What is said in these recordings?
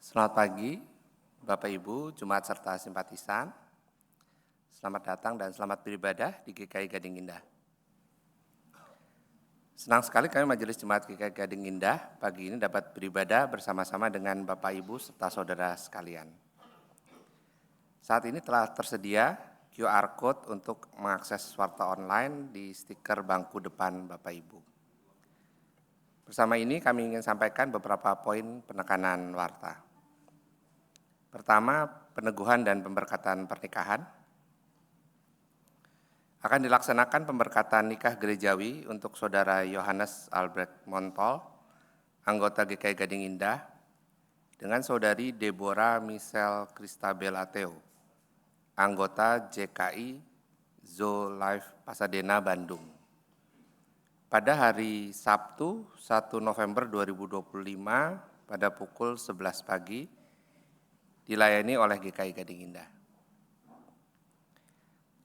Selamat pagi, Bapak Ibu, Jemaat serta simpatisan. Selamat datang dan selamat beribadah di GKI Gading Indah. Senang sekali kami Majelis Jemaat GKI Gading Indah pagi ini dapat beribadah bersama-sama dengan Bapak Ibu serta saudara sekalian. Saat ini telah tersedia QR Code untuk mengakses warta online di stiker bangku depan Bapak Ibu. Bersama ini kami ingin sampaikan beberapa poin penekanan warta. Pertama, peneguhan dan pemberkatan pernikahan. Akan dilaksanakan pemberkatan nikah gerejawi untuk Saudara Yohanes Albrecht Montol, anggota GKI Gading Indah, dengan Saudari Deborah Michelle Christabel Ateo, anggota JKI Zoo Life Pasadena, Bandung. Pada hari Sabtu 1 November 2025 pada pukul 11 pagi dilayani oleh GKI Gading Indah.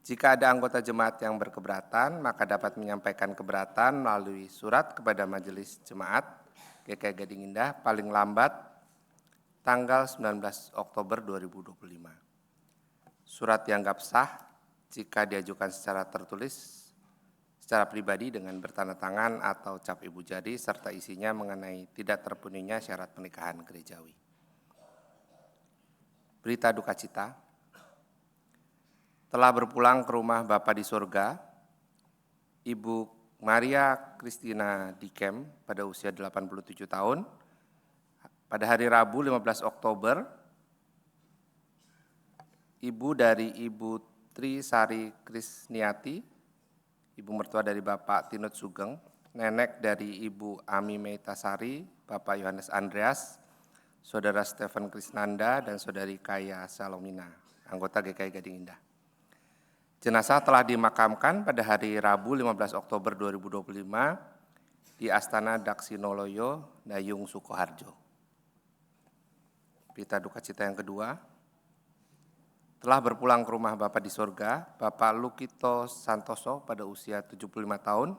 Jika ada anggota jemaat yang berkeberatan, maka dapat menyampaikan keberatan melalui surat kepada Majelis Jemaat GKI Gading Indah paling lambat tanggal 19 Oktober 2025. Surat dianggap sah jika diajukan secara tertulis, secara pribadi dengan bertanda tangan atau cap ibu jari serta isinya mengenai tidak terpenuhinya syarat pernikahan gerejawi. Berita duka cita, telah berpulang ke rumah Bapa di surga, Ibu Maria Christina Dikem pada usia 87 tahun, pada hari Rabu 15 Oktober, ibu dari Ibu Tri Sari Krisniati, ibu mertua dari Bapak Tinut Sugeng, nenek dari Ibu Ami Meitasari, Bapak Yohanes Andreas, Saudara Stephen Krisnanda, dan Saudari Kaya Salomina, anggota GKI Gading Indah. Jenazah telah dimakamkan pada hari Rabu 15 Oktober 2025 di Astana Daksinoloyo, Dayung, Sukoharjo. Berita duka cita yang kedua, telah berpulang ke rumah Bapa di surga, Bapak Lukito Santoso pada usia 75 tahun,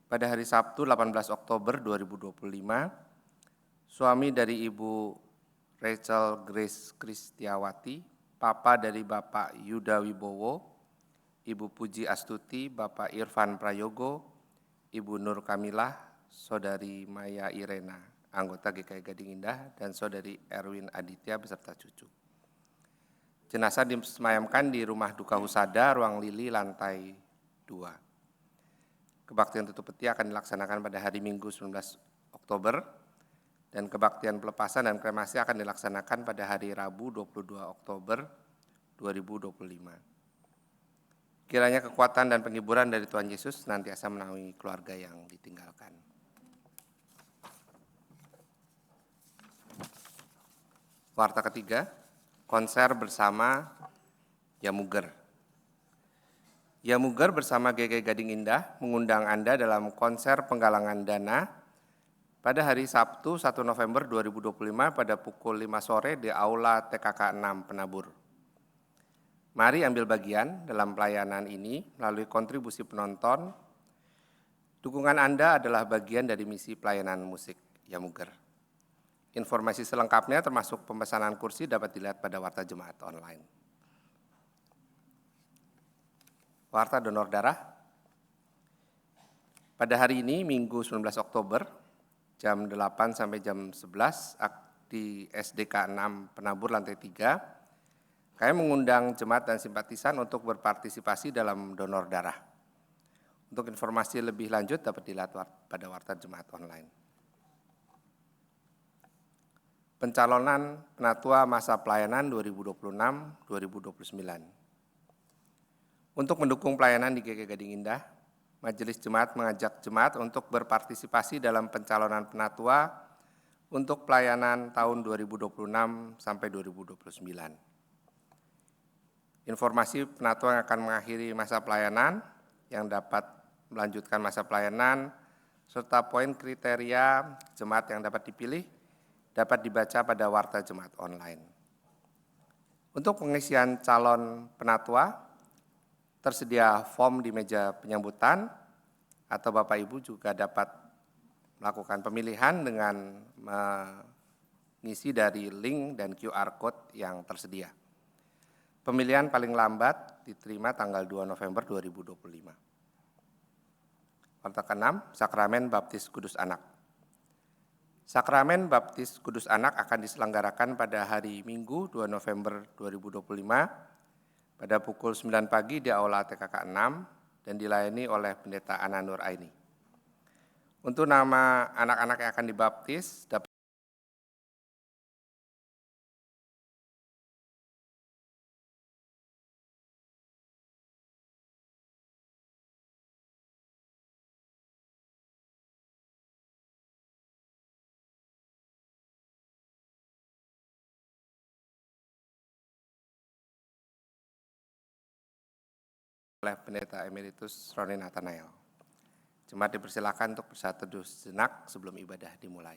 pada hari Sabtu 18 Oktober 2025, suami dari Ibu Rachel Grace Kristiawati, Papa dari Bapak Yuda Wibowo, Ibu Puji Astuti, Bapak Irfan Prayogo, Ibu Nur Kamilah, Saudari Maya Irena, anggota GKI Gading Indah, dan Saudari Erwin Aditya beserta cucu. Jenazah disemayamkan di Rumah Duka Husada, Ruang Lili, lantai 2. Kebaktian tutup peti akan dilaksanakan pada hari Minggu 19 Oktober, dan kebaktian pelepasan dan kremasi akan dilaksanakan pada hari Rabu 22 Oktober 2025. Kiranya kekuatan dan penghiburan dari Tuhan Yesus senantiasa menaungi keluarga yang ditinggalkan. Warta ketiga, konser bersama Yamuger. Yamuger bersama GKI Gading Indah mengundang Anda dalam konser penggalangan dana pada hari Sabtu 1 November 2025 pada pukul 5 sore di Aula TKK 6 Penabur. Mari ambil bagian dalam pelayanan ini melalui kontribusi penonton. Dukungan Anda adalah bagian dari misi pelayanan musik Yamuger. Informasi selengkapnya termasuk pemesanan kursi dapat dilihat pada warta jemaat online. Warta donor darah. Pada hari ini, Minggu 19 Oktober, jam 8 sampai jam 11 di SDK 6 Penabur lantai 3, kami mengundang jemaat dan simpatisan untuk berpartisipasi dalam donor darah. Untuk informasi lebih lanjut dapat dilihat pada warta jemaat online. Pencalonan Penatua Masa Pelayanan 2026-2029. Untuk mendukung pelayanan di GKI Gading Indah, Majelis Jemaat mengajak jemaat untuk berpartisipasi dalam pencalonan penatua untuk pelayanan tahun 2026 sampai 2029. Informasi penatua yang akan mengakhiri masa pelayanan, yang dapat melanjutkan masa pelayanan, serta poin kriteria jemaat yang dapat dipilih dapat dibaca pada warta jemaat online. Untuk pengisian calon penatua, tersedia form di meja penyambutan, atau Bapak Ibu juga dapat melakukan pemilihan dengan ngisi dari link dan QR Code yang tersedia. Pemilihan paling lambat diterima tanggal 2 November 2025. Kotak ke-6, Sakramen Baptis Kudus Anak. Sakramen Baptis Kudus Anak akan diselenggarakan pada hari Minggu 2 November 2025 pada pukul 9 pagi di Aula TKK 6 dan dilayani oleh Pendeta Ana Nur Aini. Untuk nama anak-anak yang akan dibaptis dapat oleh Pendeta Emeritus Roni Nathanael. Jemaat dipersilakan untuk bersatu teduh sejenak sebelum ibadah dimulai.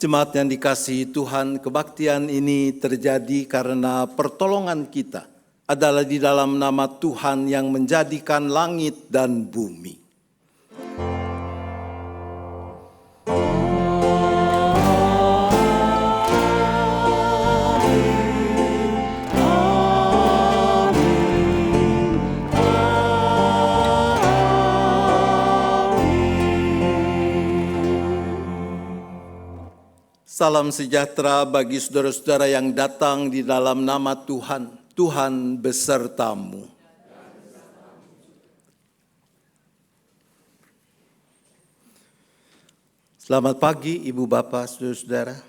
Jemaat yang dikasihi Tuhan, kebaktian ini terjadi karena pertolongan kita adalah di dalam nama Tuhan yang menjadikan langit dan bumi. Salam sejahtera bagi saudara-saudara yang datang di dalam nama Tuhan. Tuhan besertamu. Selamat pagi Ibu Bapak, saudara-saudara.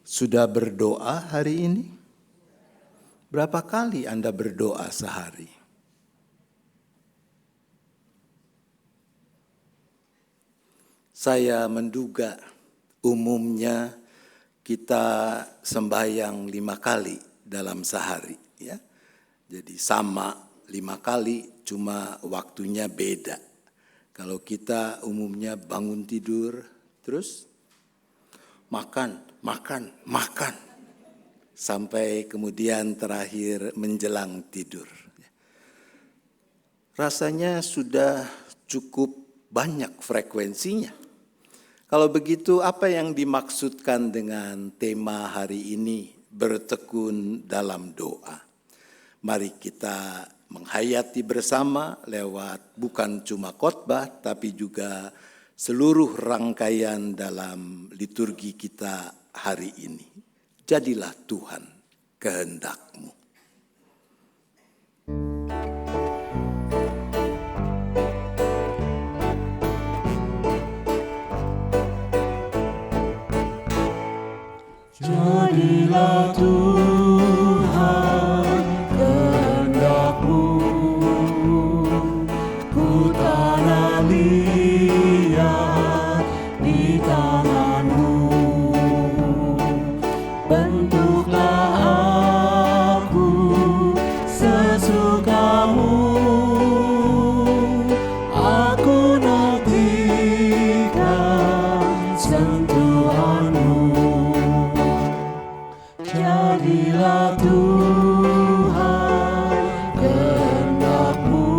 Sudah berdoa hari ini? Berapa kali Anda berdoa sehari? Saya menduga umumnya kita sembahyang 5 kali dalam sehari, ya. Jadi sama 5 kali, cuma waktunya beda. Kalau kita umumnya bangun tidur, terus makan, sampai kemudian terakhir menjelang tidur. Rasanya sudah cukup banyak frekuensinya. Kalau begitu, apa yang dimaksudkan dengan tema hari ini, bertekun dalam doa? Mari kita menghayati bersama lewat bukan cuma khotbah, tapi juga seluruh rangkaian dalam liturgi kita hari ini. Jadilah Tuhan kehendak-Mu. Jadilah Tuhan kehendak-Mu, ku tanah liat di tangan-Mu. Bentuklah aku sesuka-Mu, aku nantikan sentuhan-Mu. Jadilah Tuhan kehendak-Mu,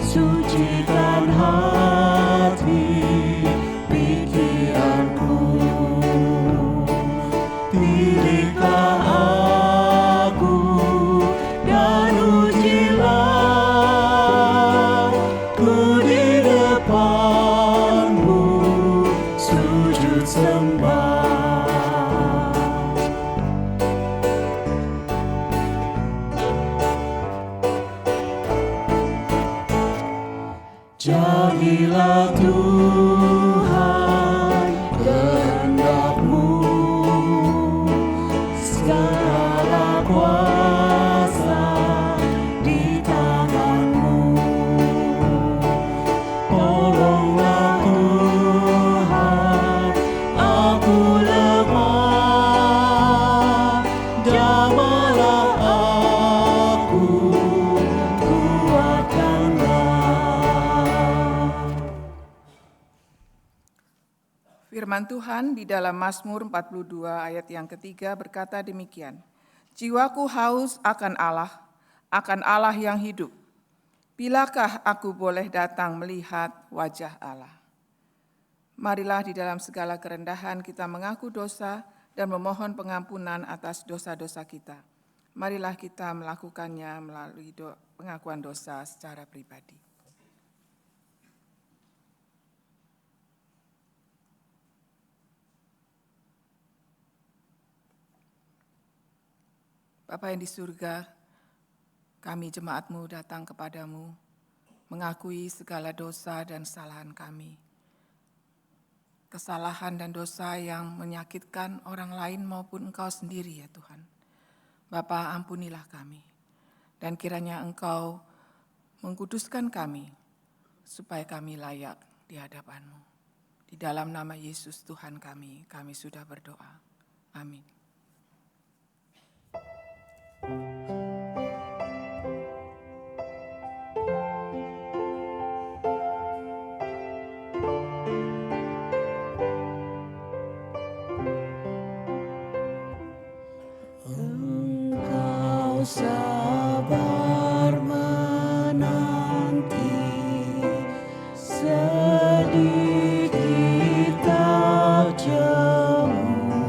sucikan hati pikiranku. Pilihlah aku dan ujilah ku di depan-Mu, sujud sembah. Jadilah Tuhan kehendak-Mu, segala kuasa di tangan-Mu. Tolonglah Tuhan, aku lemah, jamahlah aku, kuatkanlah. Firman Tuhan di dalam Mazmur 42 ayat yang ketiga berkata demikian, jiwaku haus akan Allah yang hidup. Bilakah aku boleh datang melihat wajah Allah? Marilah di dalam segala kerendahan kita mengaku dosa dan memohon pengampunan atas dosa-dosa kita. Marilah kita melakukannya melalui pengakuan dosa secara pribadi. Bapa yang di surga, kami jemaat-Mu datang kepadamu, mengakui segala dosa dan kesalahan kami. Kesalahan dan dosa yang menyakitkan orang lain maupun Engkau sendiri ya Tuhan. Bapa, ampunilah kami, dan kiranya Engkau mengkuduskan kami, supaya kami layak di hadapan-Mu. Di dalam nama Yesus Tuhan kami sudah berdoa. Amin. Engkau sabar menanti, sedikit tak jemu.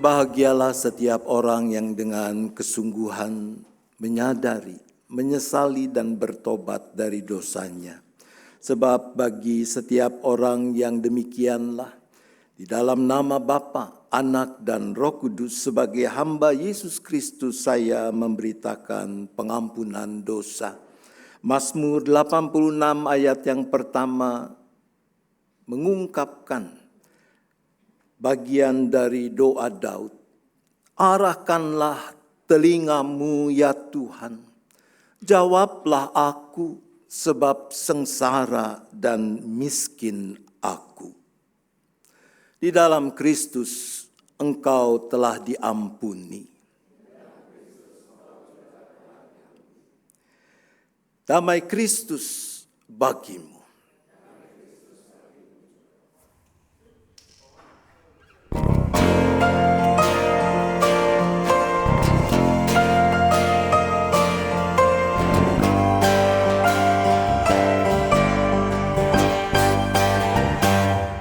Berbahagialah setiap orang yang dengan kesungguhan menyadari, menyesali dan bertobat dari dosanya. Sebab bagi setiap orang yang demikianlah, di dalam nama Bapa, Anak dan Roh Kudus sebagai hamba Yesus Kristus saya memberitakan pengampunan dosa. Mazmur 86 ayat yang pertama mengungkapkan bagian dari doa Daud. Arahkanlah telingamu ya Tuhan, jawablah aku sebab sengsara dan miskin aku. Di dalam Kristus engkau telah diampuni. Damai Kristus bagimu.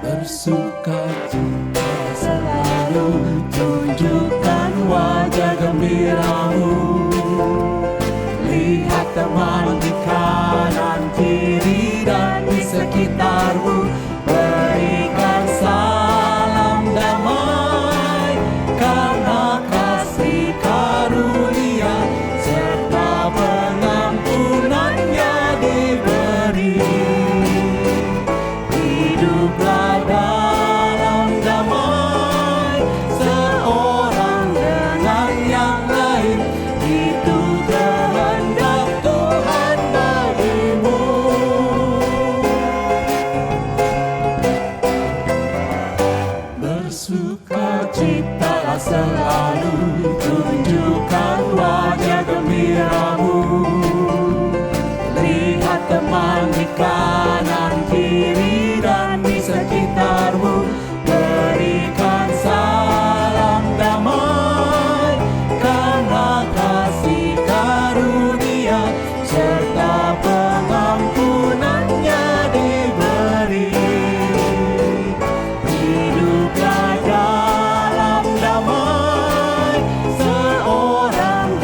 Bersukacita selalu, tunjukkan wajah gembiramu. Lihat teman di kanan kiri dan di sekitarmu, berikan salam damai, karena kasih karunia serta pengampunannya diberi. Hiduplah dalam damai, seorang dengan yang lain, itu kehendak Tuhan bagimu. Bersukacitalah selalu, tunjukkan wajah gembiramu. Lihat teman di kanan kiri dan di sekitarmu, berikan salam damai, karena kasih karunia serta pengampunannya diberi. Hiduplah dalam damai, seorang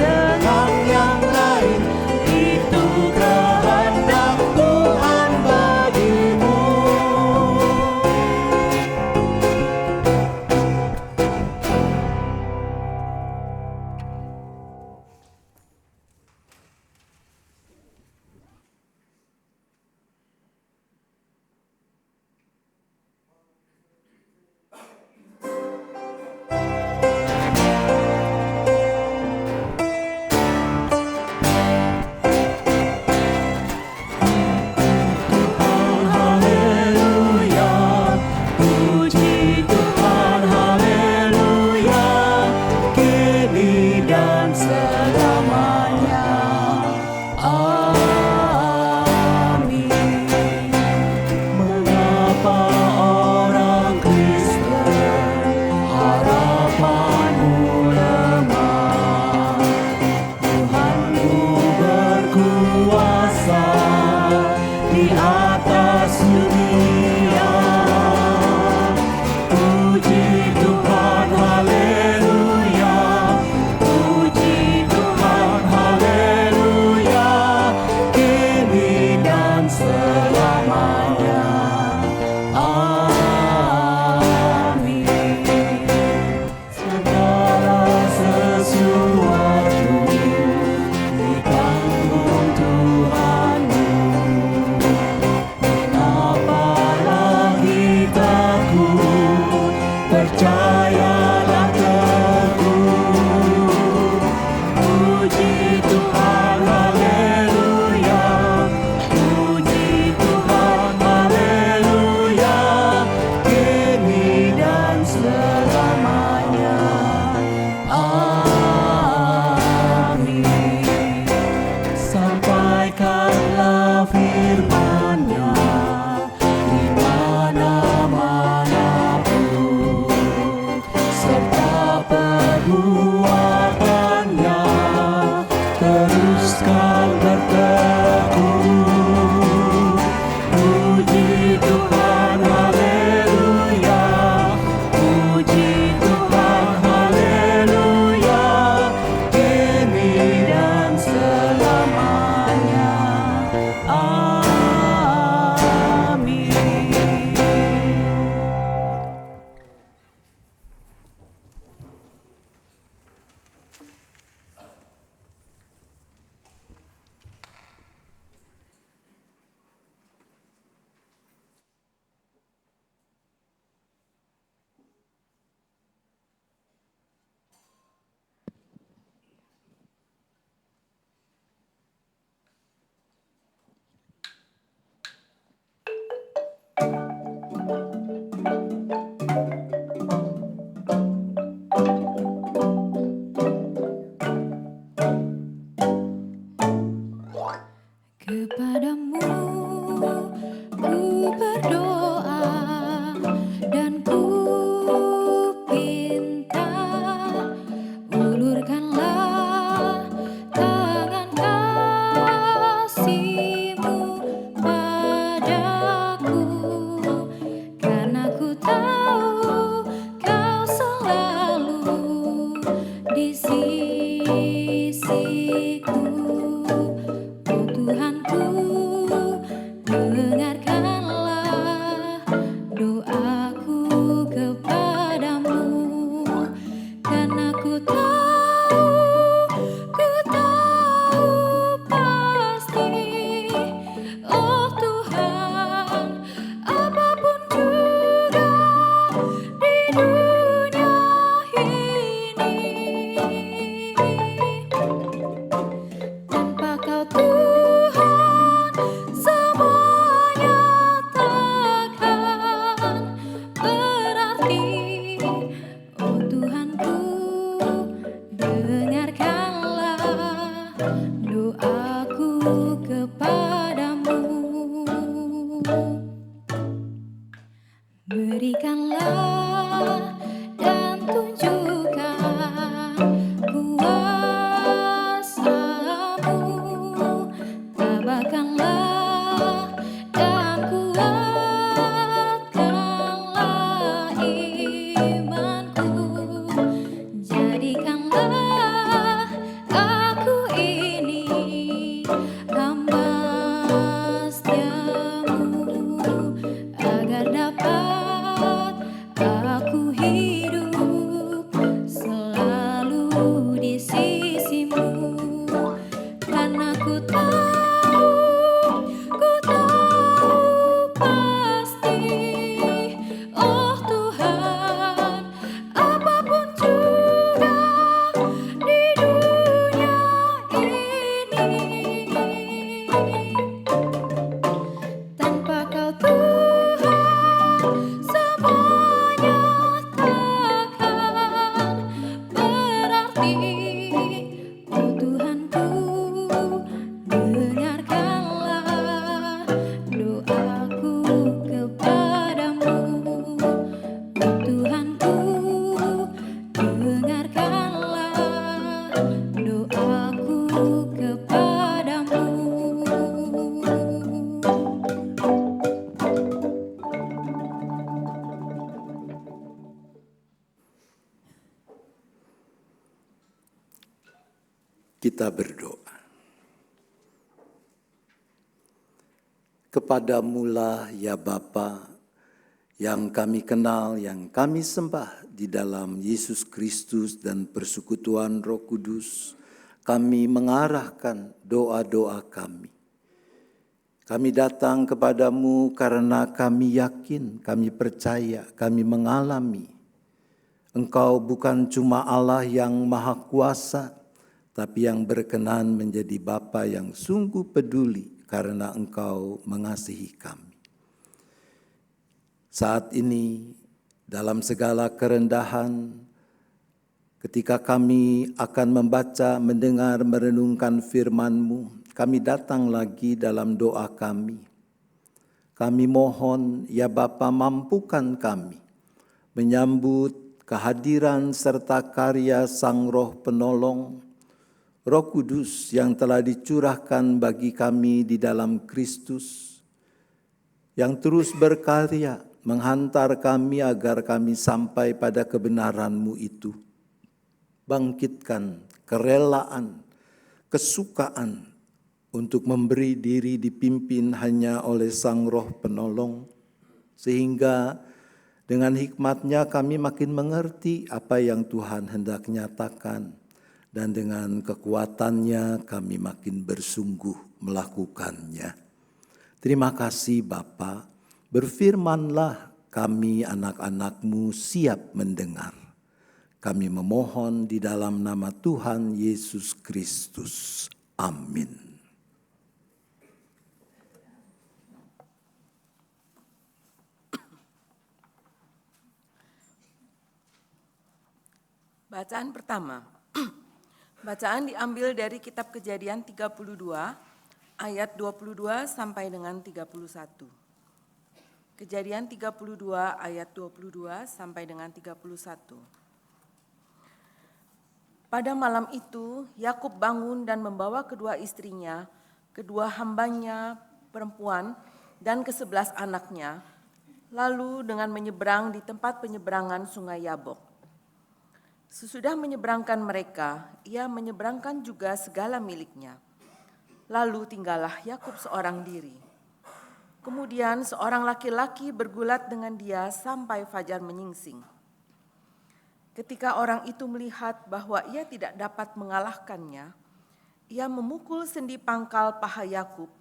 Kita berdoa. Kepadamu-lah ya Bapa, yang kami kenal, yang kami sembah di dalam Yesus Kristus dan persekutuan Roh Kudus, kami mengarahkan doa-doa kami. Kami datang kepadamu karena kami yakin, kami percaya, kami mengalami Engkau bukan cuma Allah yang maha kuasa, tapi yang berkenan menjadi Bapa yang sungguh peduli karena Engkau mengasihi kami. Saat ini dalam segala kerendahan, ketika kami akan membaca, mendengar, merenungkan firman-Mu, kami datang lagi dalam doa kami. Kami mohon, ya Bapa, mampukan kami menyambut kehadiran serta karya Sang Roh Penolong, Roh Kudus yang telah dicurahkan bagi kami di dalam Kristus, yang terus berkarya menghantar kami agar kami sampai pada kebenaran-Mu itu. Bangkitkan kerelaan, kesukaan untuk memberi diri dipimpin hanya oleh Sang Roh Penolong, sehingga dengan hikmat-Nya kami makin mengerti apa yang Tuhan hendak nyatakan, dan dengan kekuatan-Nya kami makin bersungguh melakukannya. Terima kasih Bapa, berfirmanlah, kami anak-anak-Mu siap mendengar. Kami memohon di dalam nama Tuhan Yesus Kristus. Amin. Bacaan pertama. Bacaan diambil dari kitab Kejadian 32 ayat 22 sampai dengan 31. Kejadian 32 ayat 22 sampai dengan 31. Pada malam itu Yakub bangun dan membawa kedua istrinya, kedua hambanya perempuan dan ke-11 anaknya, lalu dengan menyeberang di tempat penyeberangan sungai Yabok. Sesudah menyeberangkan mereka, ia menyeberangkan juga segala miliknya. Lalu tinggallah Yakub seorang diri. Kemudian seorang laki-laki bergulat dengan dia sampai fajar menyingsing. Ketika orang itu melihat bahwa ia tidak dapat mengalahkannya, ia memukul sendi pangkal paha Yakub,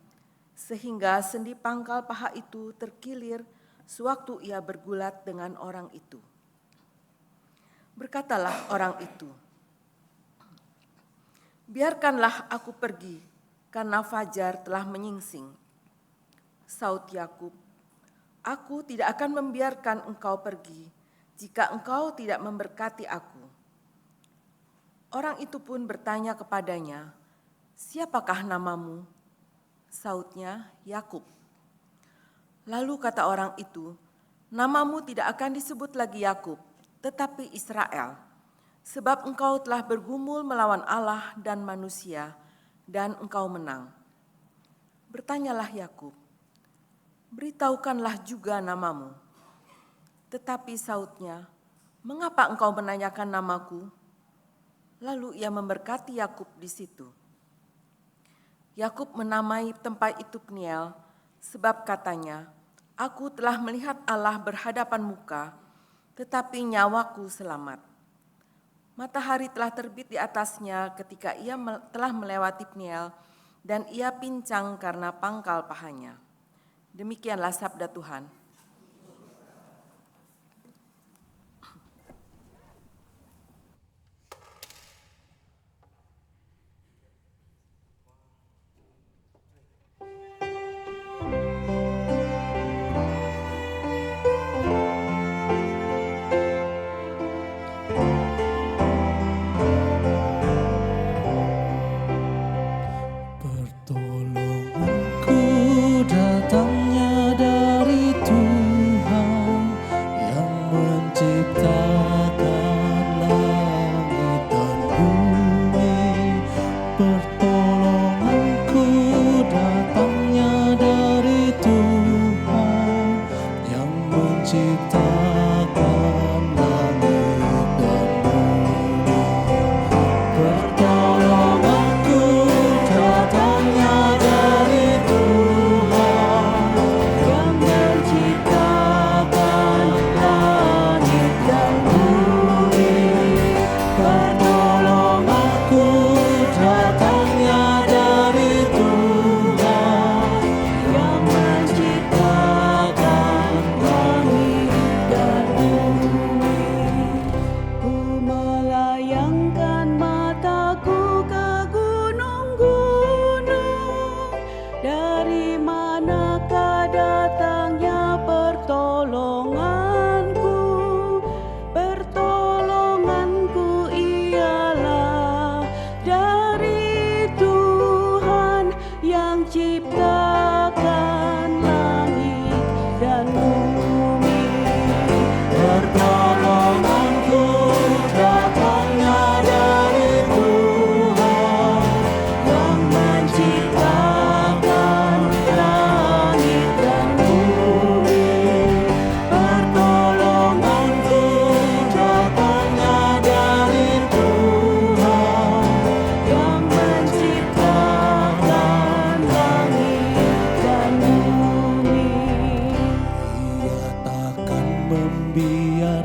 sehingga sendi pangkal paha itu terkilir sewaktu ia bergulat dengan orang itu. Berkatalah orang itu, "Biarkanlah aku pergi, karena fajar telah menyingsing." Saut Yakub, "Aku tidak akan membiarkan engkau pergi, jika engkau tidak memberkati aku." Orang itu pun bertanya kepadanya, "Siapakah namamu?" Sautnya, "Yakub." Lalu kata orang itu, "Namamu tidak akan disebut lagi Yakub, tetapi Israel, sebab engkau telah bergumul melawan Allah dan manusia, dan engkau menang." Bertanyalah Yakub, "Beritahukanlah juga namamu." Tetapi sautnya, "Mengapa engkau menanyakan namaku?" Lalu ia memberkati Yakub di situ. Yakub menamai tempat itu Peniel, sebab katanya, "Aku telah melihat Allah berhadapan muka, tetapi nyawaku selamat." Matahari telah terbit di atasnya ketika ia telah melewati Peniel, dan ia pincang karena pangkal pahanya. Demikianlah sabda Tuhan. Pertolonganku datangnya dari Tuhan.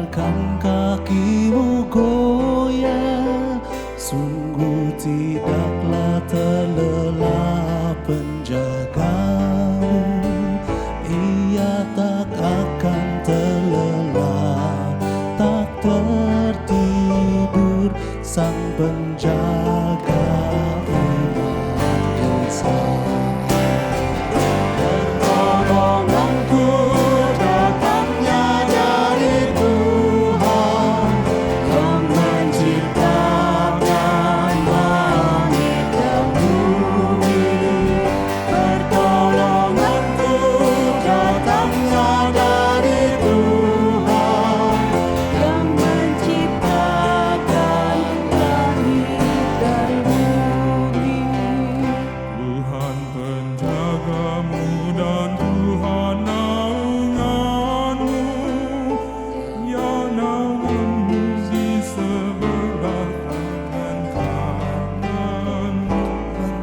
biarkan kakimu goyah, sungguh tidaklah terlelap penjagamu. Ia tak akan terlelap, tak tertidur sang penjaga umat Yesus. Pertolonganku datangnya dari Tuhan yang menciptakan langit dan bumi. Pertolonganku datangnya dari Tuhan yang menciptakan langit dan bumi. Tuhan penjagamu dan Tuhan naunganmu, Ya naunganmu di sebelah kanan kananmu,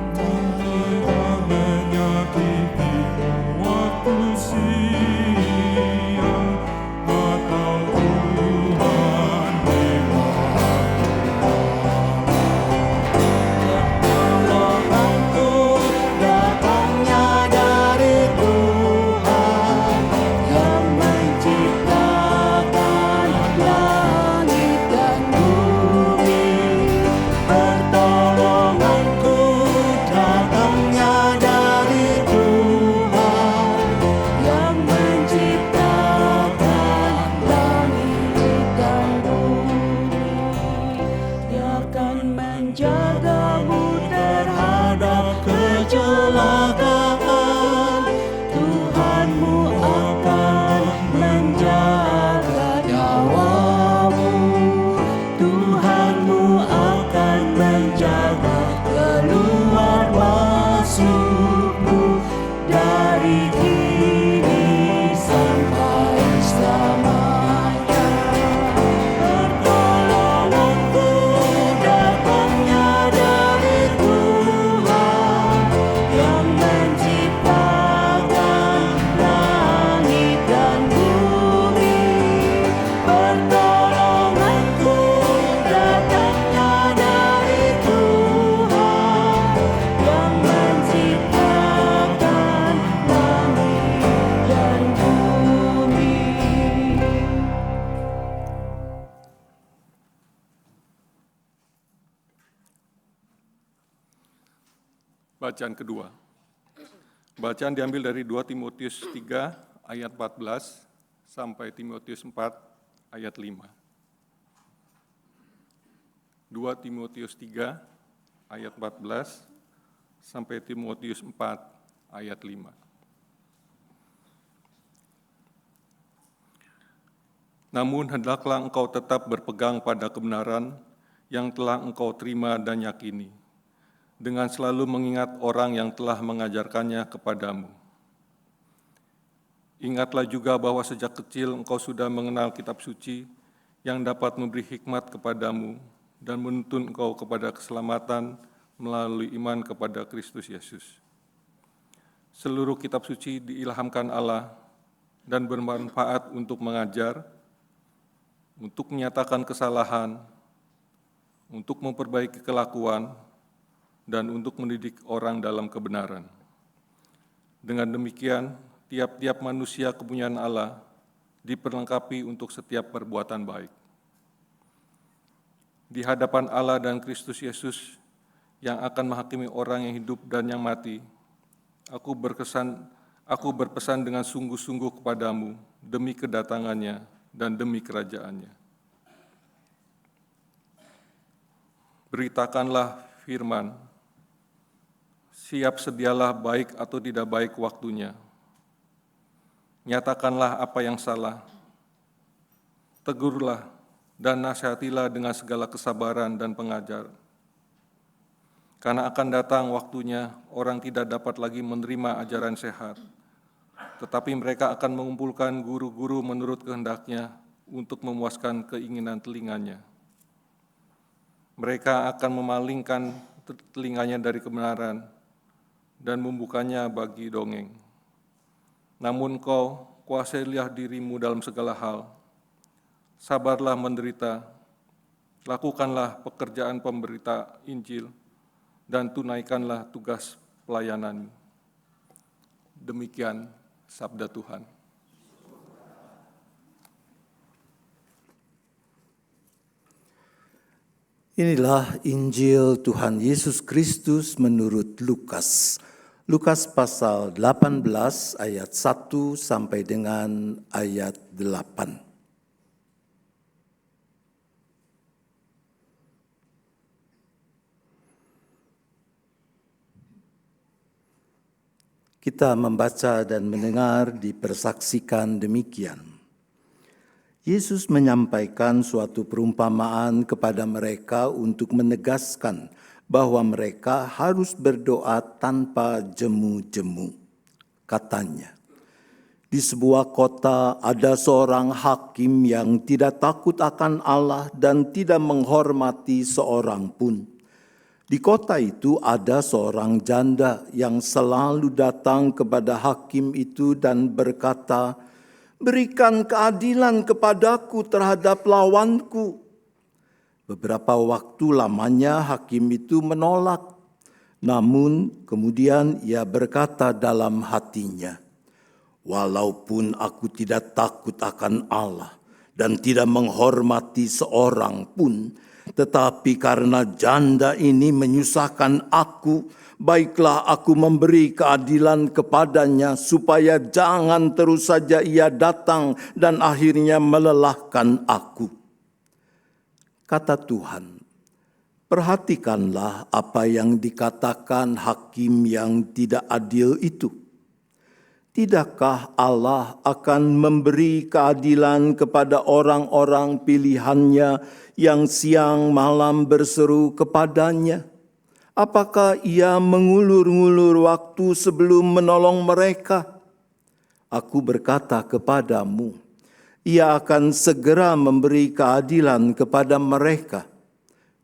tidak menyakitimu waktu siang, atau Tuhan Pertolonganku datangnya dari Tuhan yang menciptakan langit dan bumi. Pertolonganku datangnya dari Tuhan yang menciptakan langit dan bumi. Dia akan menjagamu terhadap kecelakaan. Tuhanmu akan menjaga nyawamu. Tuhanmu akan menjaga keluar masukmu dari kini sampai selamanya. Pertolonganku datangnya dari Tuhan yang menciptakan langit dan bumi. Pertolonganku datangnya dari Tuhan yang menciptakan langit dan bumi. Bacaan kedua. Bacaan diambil dari 2 Timotius 3 ayat 14 sampai Timotius 4 ayat 5. 2 Timotius 3 ayat 14 sampai Timotius 4 ayat 5. Namun hendaklah engkau tetap berpegang pada kebenaran yang telah engkau terima dan yakini, dengan selalu mengingat orang yang telah mengajarkannya kepadamu. Ingatlah juga bahwa sejak kecil engkau sudah mengenal kitab suci yang dapat memberi hikmat kepadamu dan menuntun engkau kepada keselamatan melalui iman kepada Kristus Yesus. Seluruh kitab suci diilhamkan Allah dan bermanfaat untuk mengajar, untuk menyatakan kesalahan, untuk memperbaiki kelakuan, dan untuk mendidik orang dalam kebenaran. Dengan demikian, tiap-tiap manusia kepunyaan Allah diperlengkapi untuk setiap perbuatan baik. Di hadapan Allah dan Kristus Yesus yang akan menghakimi orang yang hidup dan yang mati, aku berpesan dengan sungguh-sungguh kepadamu demi kedatangannya dan demi kerajaannya. Beritakanlah firman, siap sedialah baik atau tidak baik waktunya. Nyatakanlah apa yang salah, tegurlah dan nasihatilah dengan segala kesabaran dan pengajar. Karena akan datang waktunya orang tidak dapat lagi menerima ajaran sehat, tetapi mereka akan mengumpulkan guru-guru menurut kehendaknya untuk memuaskan keinginan telinganya. Mereka akan memalingkan telinganya dari kebenaran dan membukanya bagi dongeng. Namun kau kuasailah dirimu dalam segala hal, sabarlah menderita, lakukanlah pekerjaan pemberita Injil, dan tunaikanlah tugas pelayananmu. Demikian sabda Tuhan. Inilah Injil Tuhan Yesus Kristus menurut Lukas. Lukas pasal 18 ayat 1 sampai dengan ayat 8. Kita membaca dan mendengar dipersaksikan demikian. Yesus menyampaikan suatu perumpamaan kepada mereka untuk menegaskan bahwa mereka harus berdoa tanpa jemu-jemu. Katanya, di sebuah kota ada seorang hakim yang tidak takut akan Allah dan tidak menghormati seorang pun. Di kota itu ada seorang janda yang selalu datang kepada hakim itu dan berkata, "Berikan keadilan kepadaku terhadap lawanku." Beberapa waktu lamanya hakim itu menolak. Namun kemudian ia berkata dalam hatinya, "Walaupun aku tidak takut akan Allah dan tidak menghormati seorang pun, tetapi karena janda ini menyusahkan aku, baiklah aku memberi keadilan kepadanya supaya jangan terus saja ia datang dan akhirnya melelahkan aku." Kata Tuhan, perhatikanlah apa yang dikatakan hakim yang tidak adil itu. Tidakkah Allah akan memberi keadilan kepada orang-orang pilihannya yang siang malam berseru kepadanya? Apakah ia mengulur-ngulur waktu sebelum menolong mereka? Aku berkata kepadamu, ia akan segera memberi keadilan kepada mereka.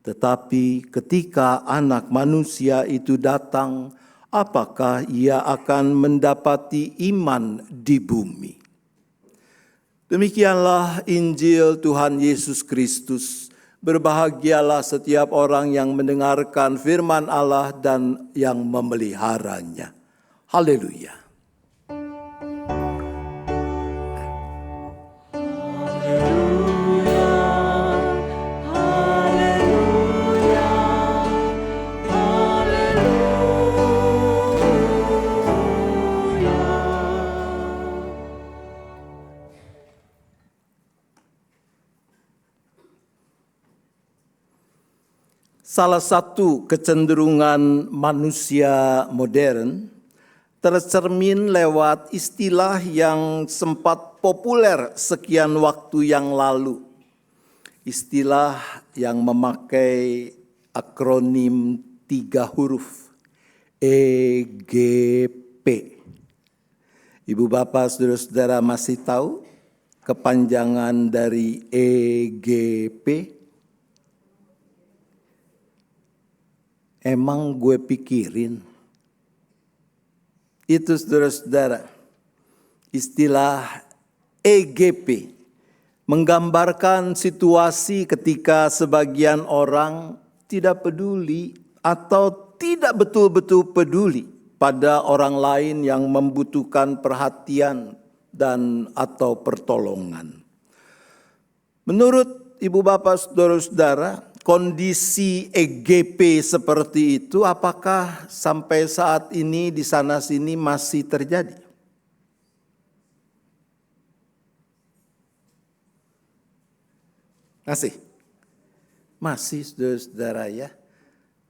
Tetapi ketika Anak Manusia itu datang, apakah ia akan mendapati iman di bumi? Demikianlah Injil Tuhan Yesus Kristus. Berbahagialah setiap orang yang mendengarkan firman Allah dan yang memeliharanya. Haleluya. Salah satu kecenderungan manusia modern tercermin lewat istilah yang sempat populer sekian waktu yang lalu. Istilah yang memakai akronim 3 huruf, EGP. Ibu bapak saudara-saudara masih tahu kepanjangan dari EGP? Emang gue pikirin. Itu saudara-saudara, istilah EGP menggambarkan situasi ketika sebagian orang tidak peduli atau tidak betul-betul peduli pada orang lain yang membutuhkan perhatian dan atau pertolongan. Menurut ibu bapak saudara-saudara, kondisi EGP seperti itu apakah sampai saat ini di sana-sini masih terjadi? Masih saudara-saudara ya.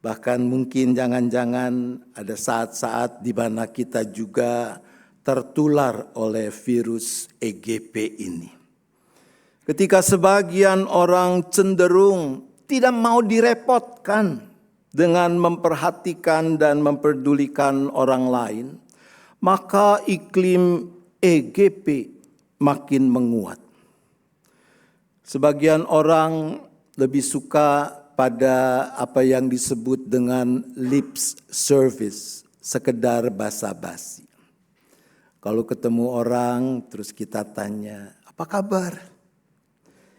Bahkan mungkin jangan-jangan ada saat-saat di mana kita juga tertular oleh virus EGP ini. Ketika sebagian orang cenderung tidak mau direpotkan dengan memperhatikan dan memperdulikan orang lain, maka iklim EGP makin menguat. Sebagian orang lebih suka pada apa yang disebut dengan lip service, sekedar basa-basi. Kalau ketemu orang terus kita tanya, "Apa kabar?"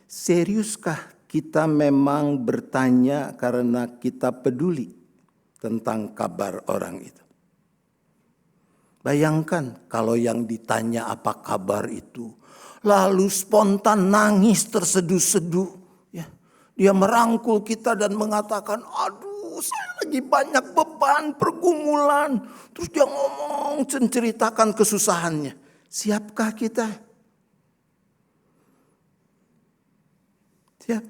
seriuskah kita memang bertanya karena kita peduli tentang kabar orang itu? Bayangkan kalau yang ditanya apa kabar itu, lalu spontan nangis terseduh-seduh. Ya, dia merangkul kita dan mengatakan, aduh saya lagi banyak beban, pergumulan. Terus dia ngomong, menceritakan kesusahannya. Siapkah kita? Siap?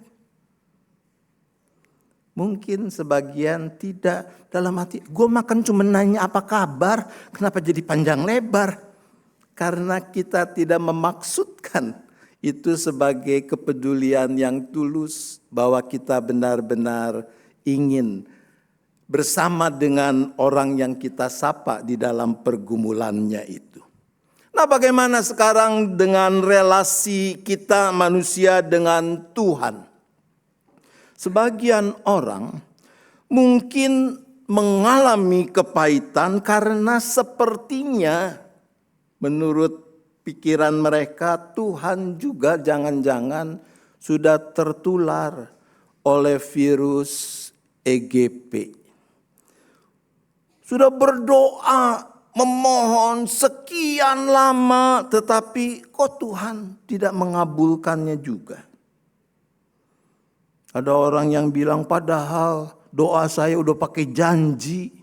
Mungkin sebagian tidak, dalam hati, gue makan cuma nanya apa kabar, kenapa jadi panjang lebar? Karena kita tidak memaksudkan itu sebagai kepedulian yang tulus, bahwa kita benar-benar ingin bersama dengan orang yang kita sapa di dalam pergumulannya itu. Nah, bagaimana sekarang dengan relasi kita manusia dengan Tuhan? Sebagian orang mungkin mengalami kepahitan karena sepertinya menurut pikiran mereka Tuhan juga jangan-jangan sudah tertular oleh virus EGP. Sudah berdoa, memohon sekian lama, tetapi kok Tuhan tidak mengabulkannya juga. Ada orang yang bilang padahal doa saya udah pakai janji.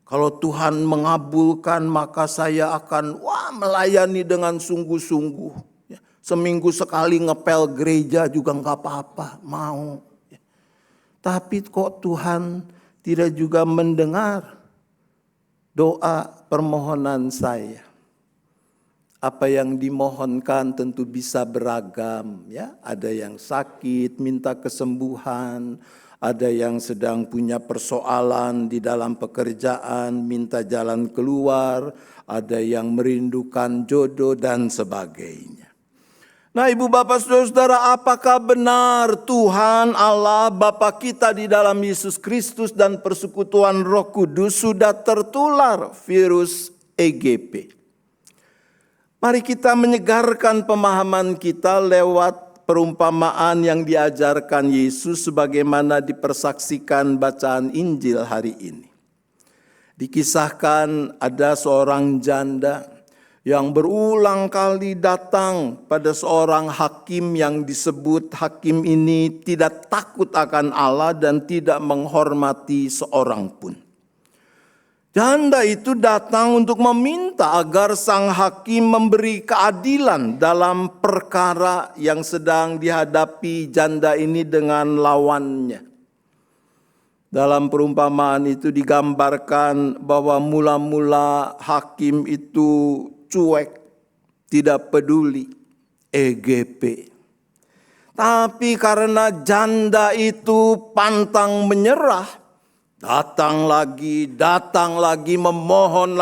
Kalau Tuhan mengabulkan maka saya akan melayani dengan sungguh-sungguh. Seminggu sekali ngepel gereja juga gak apa-apa, mau. Tapi kok Tuhan tidak juga mendengar doa permohonan saya. Apa yang dimohonkan tentu bisa beragam, ya. Ada yang sakit, minta kesembuhan, ada yang sedang punya persoalan di dalam pekerjaan, minta jalan keluar, ada yang merindukan jodoh dan sebagainya. Nah, Ibu Bapak Saudara-saudara, apakah benar Tuhan Allah Bapa kita di dalam Yesus Kristus dan persekutuan Roh Kudus sudah tertular virus EGP? Mari kita menyegarkan pemahaman kita lewat perumpamaan yang diajarkan Yesus sebagaimana dipersaksikan bacaan Injil hari ini. Dikisahkan ada seorang janda yang berulang kali datang pada seorang hakim yang disebut hakim ini tidak takut akan Allah dan tidak menghormati seorang pun. Janda itu datang untuk meminta agar sang hakim memberi keadilan dalam perkara yang sedang dihadapi janda ini dengan lawannya. Dalam perumpamaan itu digambarkan bahwa mula-mula hakim itu cuek, tidak peduli, EGP. Tapi karena janda itu pantang menyerah, datang lagi, memohon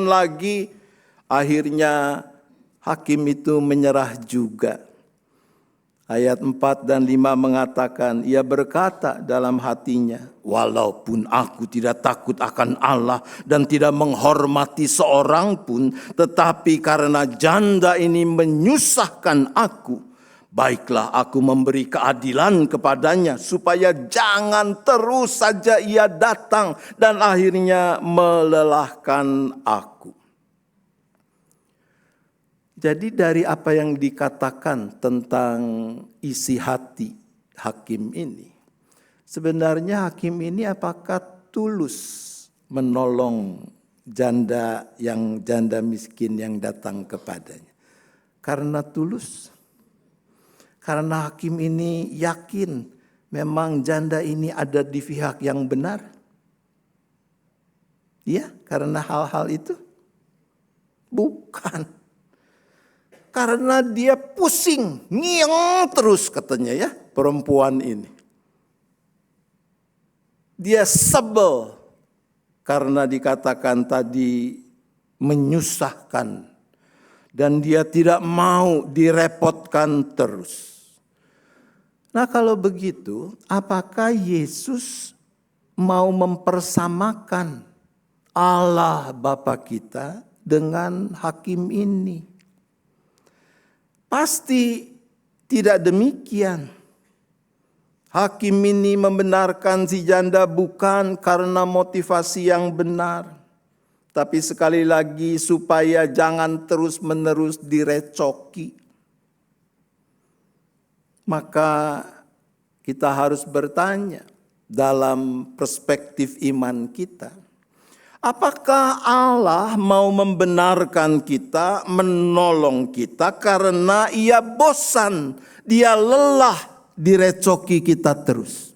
lagi. Akhirnya hakim itu menyerah juga. Ayat 4 dan 5 mengatakan, ia berkata dalam hatinya, walaupun aku tidak takut akan Allah dan tidak menghormati seorang pun, tetapi karena janda ini menyusahkan aku, baiklah aku memberi keadilan kepadanya supaya jangan terus saja ia datang dan akhirnya melelahkan aku. Jadi dari apa yang dikatakan tentang isi hati hakim ini, sebenarnya hakim ini apakah tulus menolong janda miskin yang datang kepadanya? Karena tulus. Karena hakim ini yakin memang janda ini ada di pihak yang benar. Ya, karena hal-hal itu? Bukan. Karena dia pusing, ngiang terus katanya ya perempuan ini. Dia sebel karena dikatakan tadi menyusahkan. Dan dia tidak mau direpotkan terus. Nah, kalau begitu, apakah Yesus mau mempersamakan Allah Bapa kita dengan hakim ini? Pasti Tidak demikian. Hakim ini membenarkan si janda bukan karena motivasi yang benar, tapi sekali lagi supaya jangan terus-menerus direcoki. Maka kita harus bertanya dalam perspektif iman kita, apakah Allah mau membenarkan kita, menolong kita karena Ia bosan, Dia lelah direcoki kita terus?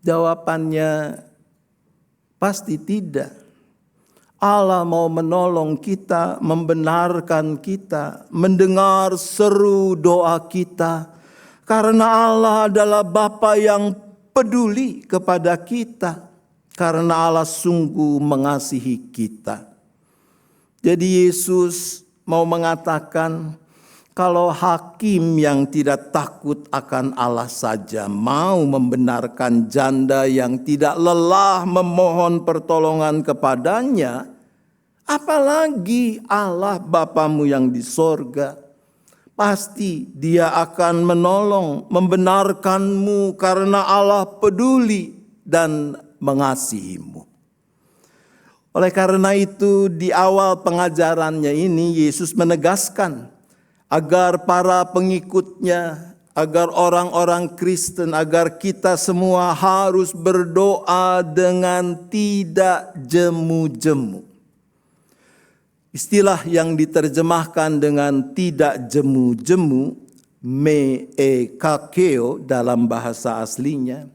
Jawabannya pasti tidak. Allah mau menolong kita, membenarkan kita, mendengar seru doa kita, karena Allah adalah Bapa yang peduli kepada kita, karena Allah sungguh mengasihi kita. Jadi Yesus mau mengatakan, kalau hakim yang tidak takut akan Allah saja mau membenarkan janda yang tidak lelah memohon pertolongan kepadanya, apalagi Allah Bapamu yang di sorga. Pasti Dia akan menolong, membenarkanmu karena Allah peduli dan mengasihimu. Oleh karena itu di awal pengajarannya ini Yesus menegaskan agar para pengikutnya, agar orang-orang Kristen, agar kita semua harus berdoa dengan tidak jemu-jemu. Istilah yang diterjemahkan dengan tidak jemu-jemu, me e kakeo dalam bahasa aslinya,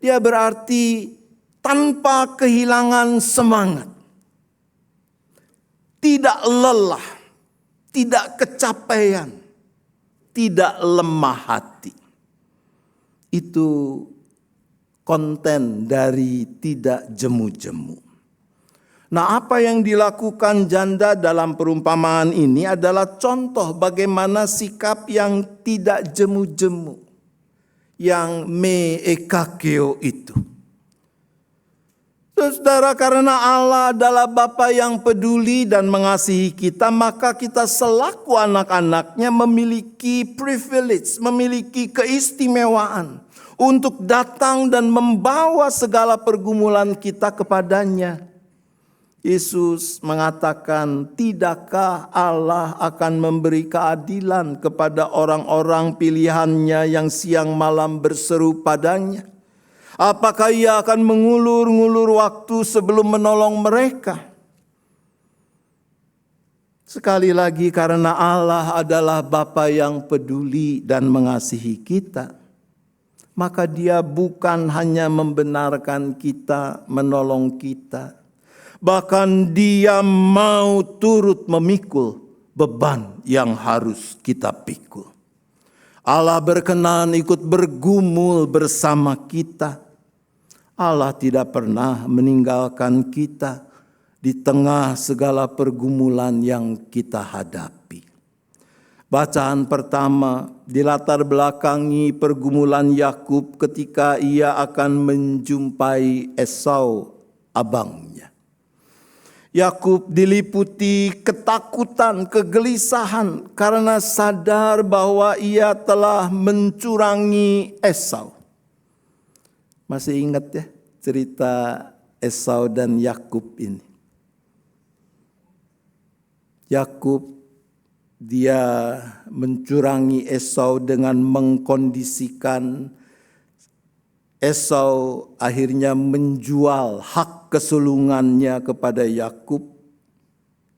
dia berarti tanpa kehilangan semangat, tidak lelah, tidak kecapean, tidak lemah hati. Itu konten dari tidak jemu-jemu. Nah, apa yang dilakukan janda dalam perumpamaan ini adalah contoh bagaimana sikap yang tidak jemu-jemu, yang me ekakeo itu. Saudara, karena Allah adalah Bapa yang peduli dan mengasihi kita, maka kita selaku anak-anaknya memiliki privilege, memiliki keistimewaan untuk datang dan membawa segala pergumulan kita kepadanya. Yesus mengatakan, tidakkah Allah akan memberi keadilan kepada orang-orang pilihannya yang siang malam berseru padanya? Apakah Ia akan mengulur-ngulur waktu sebelum menolong mereka? Sekali lagi, karena Allah adalah Bapa yang peduli dan mengasihi kita, maka Dia bukan hanya membenarkan kita, menolong kita, bahkan Dia mau turut memikul beban yang harus kita pikul. Allah berkenan ikut bergumul bersama kita. Allah tidak pernah meninggalkan kita di tengah segala pergumulan yang kita hadapi. Bacaan pertama dilatar belakangi pergumulan Yakub ketika ia akan menjumpai Esau, abangnya. Yakub diliputi ketakutan, kegelisahan karena sadar bahwa ia telah mencurangi Esau. Masih ingat ya cerita Esau dan Yakub ini? Yakub dia mencurangi Esau dengan mengkondisikan Esau akhirnya menjual hak kesulungannya kepada Yakub.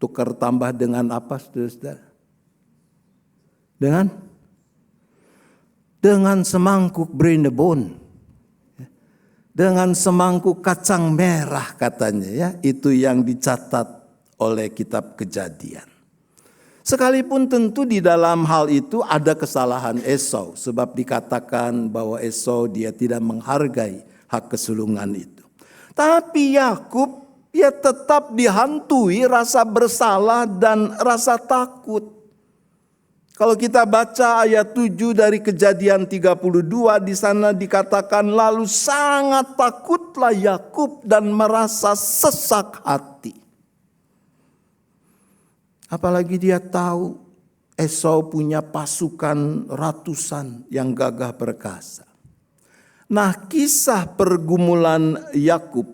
Tukar tambah dengan apa, saudara? Dengan semangkuk brenebon. Dengan semangkuk kacang merah katanya ya. Itu yang dicatat oleh kitab Kejadian. Sekalipun tentu di dalam hal itu ada kesalahan Esau. Sebab dikatakan bahwa Esau dia tidak menghargai hak kesulungan itu. Tapi Yakub dia tetap dihantui rasa bersalah dan rasa takut. Kalau kita baca ayat 7 dari Kejadian 32 di sana dikatakan lalu sangat takutlah Yakub dan merasa sesak hati. Apalagi dia tahu Esau punya pasukan ratusan yang gagah perkasa. Nah, kisah pergumulan Yakub,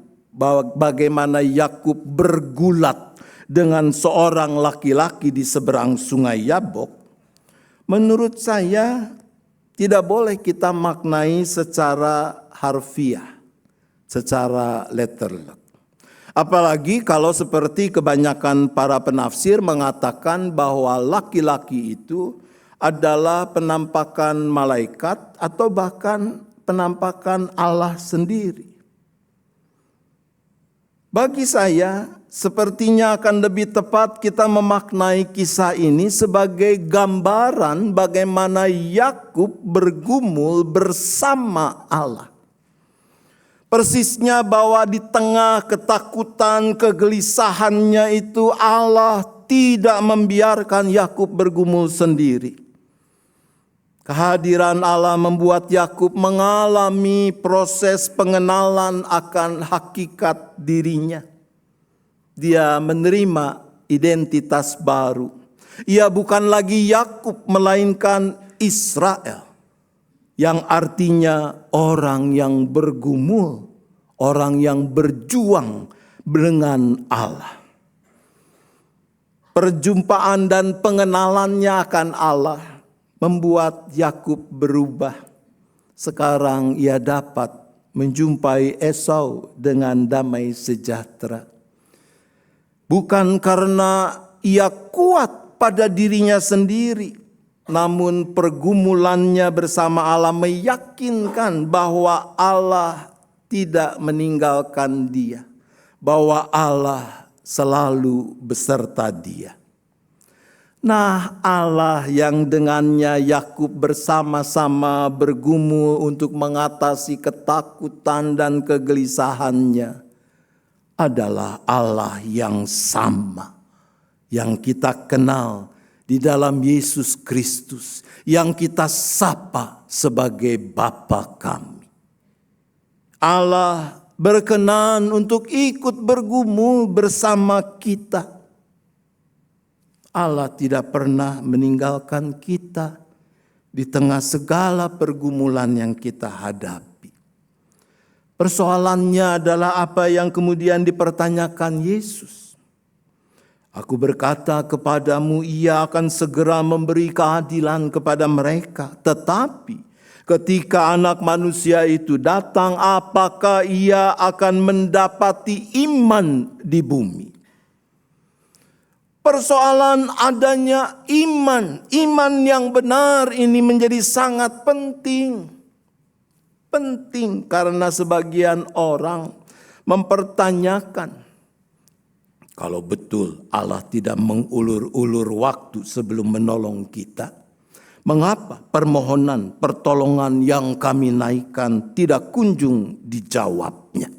bagaimana Yakub bergulat dengan seorang laki-laki di seberang sungai Yabok, menurut saya tidak boleh kita maknai secara harfiah, secara letterlek. Apalagi kalau seperti kebanyakan para penafsir mengatakan bahwa laki-laki itu adalah penampakan malaikat atau bahkan penampakan Allah sendiri. Bagi saya, sepertinya akan lebih tepat kita memaknai kisah ini sebagai gambaran bagaimana Yakub bergumul bersama Allah. Persisnya bahwa di tengah ketakutan, kegelisahannya itu Allah tidak membiarkan Yakub bergumul sendiri. Kehadiran Allah membuat Yakub mengalami proses pengenalan akan hakikat dirinya. Dia menerima identitas baru. Ia bukan lagi Yakub melainkan Israel, yang artinya orang yang bergumul, orang yang berjuang dengan Allah. Perjumpaan dan pengenalannya akan Allah membuat Yakub berubah. Sekarang ia dapat menjumpai Esau dengan damai sejahtera. Bukan karena ia kuat pada dirinya sendiri, namun pergumulannya bersama Allah meyakinkan bahwa Allah tidak meninggalkan dia, bahwa Allah selalu beserta dia. Nah, Allah yang dengannya Yakub bersama-sama bergumul untuk mengatasi ketakutan dan kegelisahannya adalah Allah yang sama yang kita kenal di dalam Yesus Kristus, yang kita sapa sebagai Bapa kami. Allah berkenan untuk ikut bergumul bersama kita. Allah tidak pernah meninggalkan kita di tengah segala pergumulan yang kita hadapi. Persoalannya adalah apa yang kemudian dipertanyakan Yesus. Aku berkata kepadamu, ia akan segera memberi keadilan kepada mereka. Tetapi ketika Anak Manusia itu datang, apakah ia akan mendapati iman di bumi? Persoalan adanya iman yang benar ini menjadi sangat penting. Penting karena sebagian orang mempertanyakan, kalau betul Allah tidak mengulur-ulur waktu sebelum menolong kita, mengapa permohonan pertolongan yang kami naikkan tidak kunjung dijawabnya?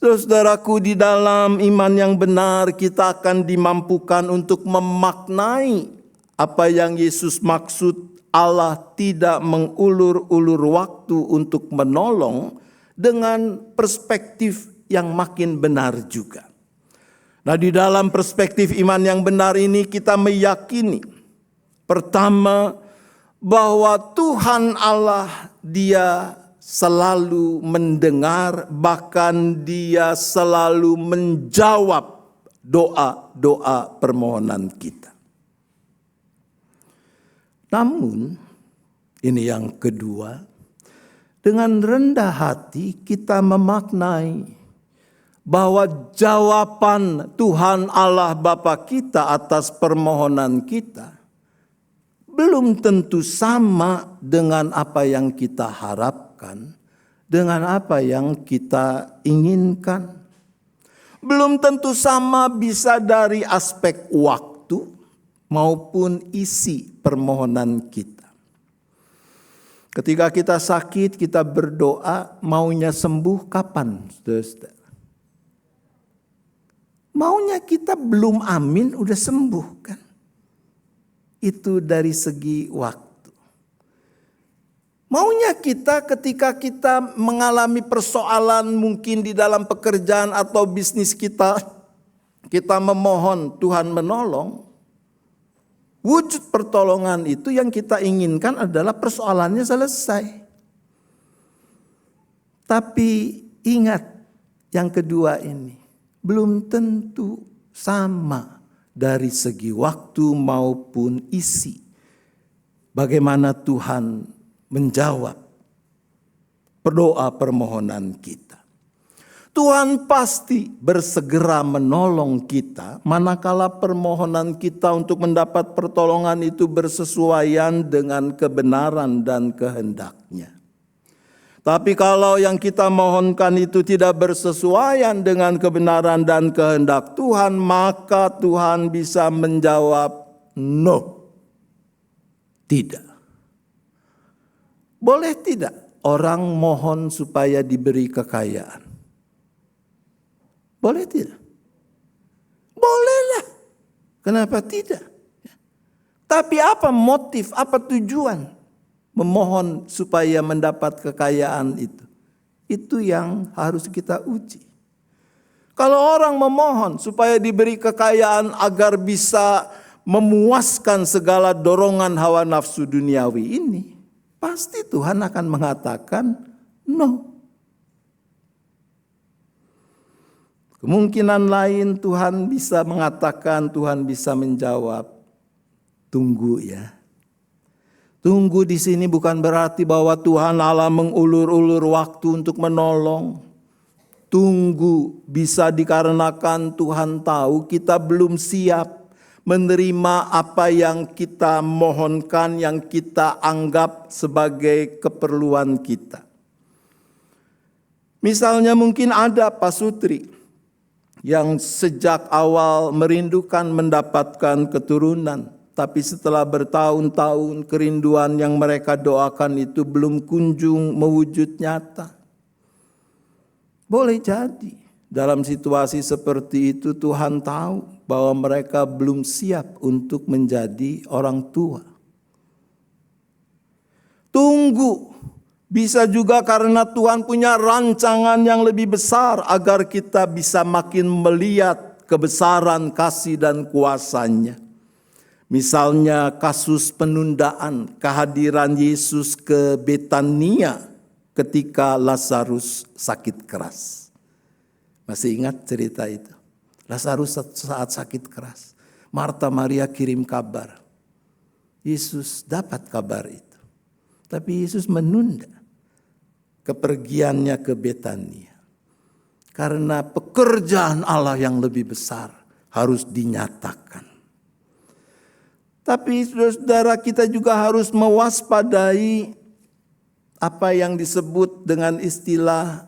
Saudaraku, di dalam iman yang benar kita akan dimampukan untuk memaknai apa yang Yesus maksud Allah tidak mengulur-ulur waktu untuk menolong dengan perspektif yang makin benar juga. Nah, di dalam perspektif iman yang benar ini kita meyakini, pertama, bahwa Tuhan Allah dia selalu mendengar, bahkan dia selalu menjawab doa-doa permohonan kita. Namun, ini yang kedua, dengan rendah hati kita memaknai bahwa jawaban Tuhan Allah Bapa kita atas permohonan kita belum tentu sama dengan apa yang kita harapkan, dengan apa yang kita inginkan. Belum tentu sama bisa dari aspek waktu maupun isi permohonan kita. Ketika kita sakit, kita berdoa, maunya sembuh kapan, saudara? Maunya kita belum amin, udah sembuh kan? Itu dari segi waktu. Maunya kita ketika kita mengalami persoalan mungkin di dalam pekerjaan atau bisnis kita, kita memohon Tuhan menolong. Wujud pertolongan itu yang kita inginkan adalah persoalannya selesai. Tapi ingat yang kedua ini, belum tentu sama dari segi waktu maupun isi. Bagaimana Tuhan menjawab berdoa permohonan kita. Tuhan pasti bersegera menolong kita manakala permohonan kita untuk mendapat pertolongan itu bersesuaian dengan kebenaran dan kehendak-Nya. Tapi kalau yang kita mohonkan itu tidak bersesuaian dengan kebenaran dan kehendak Tuhan, maka Tuhan bisa menjawab no. Tidak. Boleh tidak orang mohon supaya diberi kekayaan? Boleh tidak? Bolehlah. Kenapa tidak? Tapi apa motif, apa tujuan memohon supaya mendapat kekayaan itu? Itu yang harus kita uji. Kalau orang memohon supaya diberi kekayaan agar bisa memuaskan segala dorongan hawa nafsu duniawi ini, pasti Tuhan akan mengatakan no. Kemungkinan lain Tuhan bisa mengatakan, Tuhan bisa menjawab, tunggu ya. Tunggu di sini bukan berarti bahwa Tuhan Allah mengulur-ulur waktu untuk menolong. Tunggu bisa dikarenakan Tuhan tahu kita belum siap menerima apa yang kita mohonkan, yang kita anggap sebagai keperluan kita. Misalnya mungkin ada Pak Sutri yang sejak awal merindukan mendapatkan keturunan, tapi setelah bertahun-tahun kerinduan yang mereka doakan itu belum kunjung mewujud nyata. Boleh jadi dalam situasi seperti itu Tuhan tahu bahwa mereka belum siap untuk menjadi orang tua. Tunggu. Bisa juga karena Tuhan punya rancangan yang lebih besar agar kita bisa makin melihat kebesaran kasih dan kuasa-Nya. Misalnya kasus penundaan kehadiran Yesus ke Betania ketika Lazarus sakit keras. Masih ingat cerita itu? Lazarus saat sakit keras. Marta Maria kirim kabar. Yesus dapat kabar itu. Tapi Yesus menunda kepergiannya ke Betania. Karena pekerjaan Allah yang lebih besar harus dinyatakan. Tapi saudara, kita juga harus mewaspadai apa yang disebut dengan istilah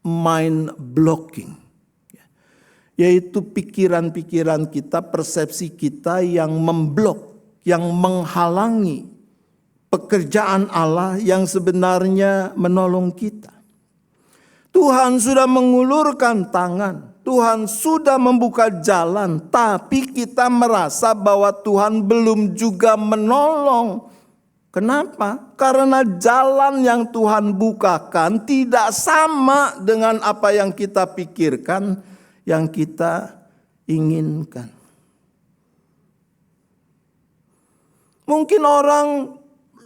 mind blocking. Yaitu pikiran-pikiran kita, persepsi kita yang memblok, yang menghalangi pekerjaan Allah yang sebenarnya menolong kita. Tuhan sudah mengulurkan tangan, Tuhan sudah membuka jalan, tapi kita merasa bahwa Tuhan belum juga menolong. Kenapa? Karena jalan yang Tuhan bukakan tidak sama dengan apa yang kita pikirkan, yang kita inginkan. Mungkin orang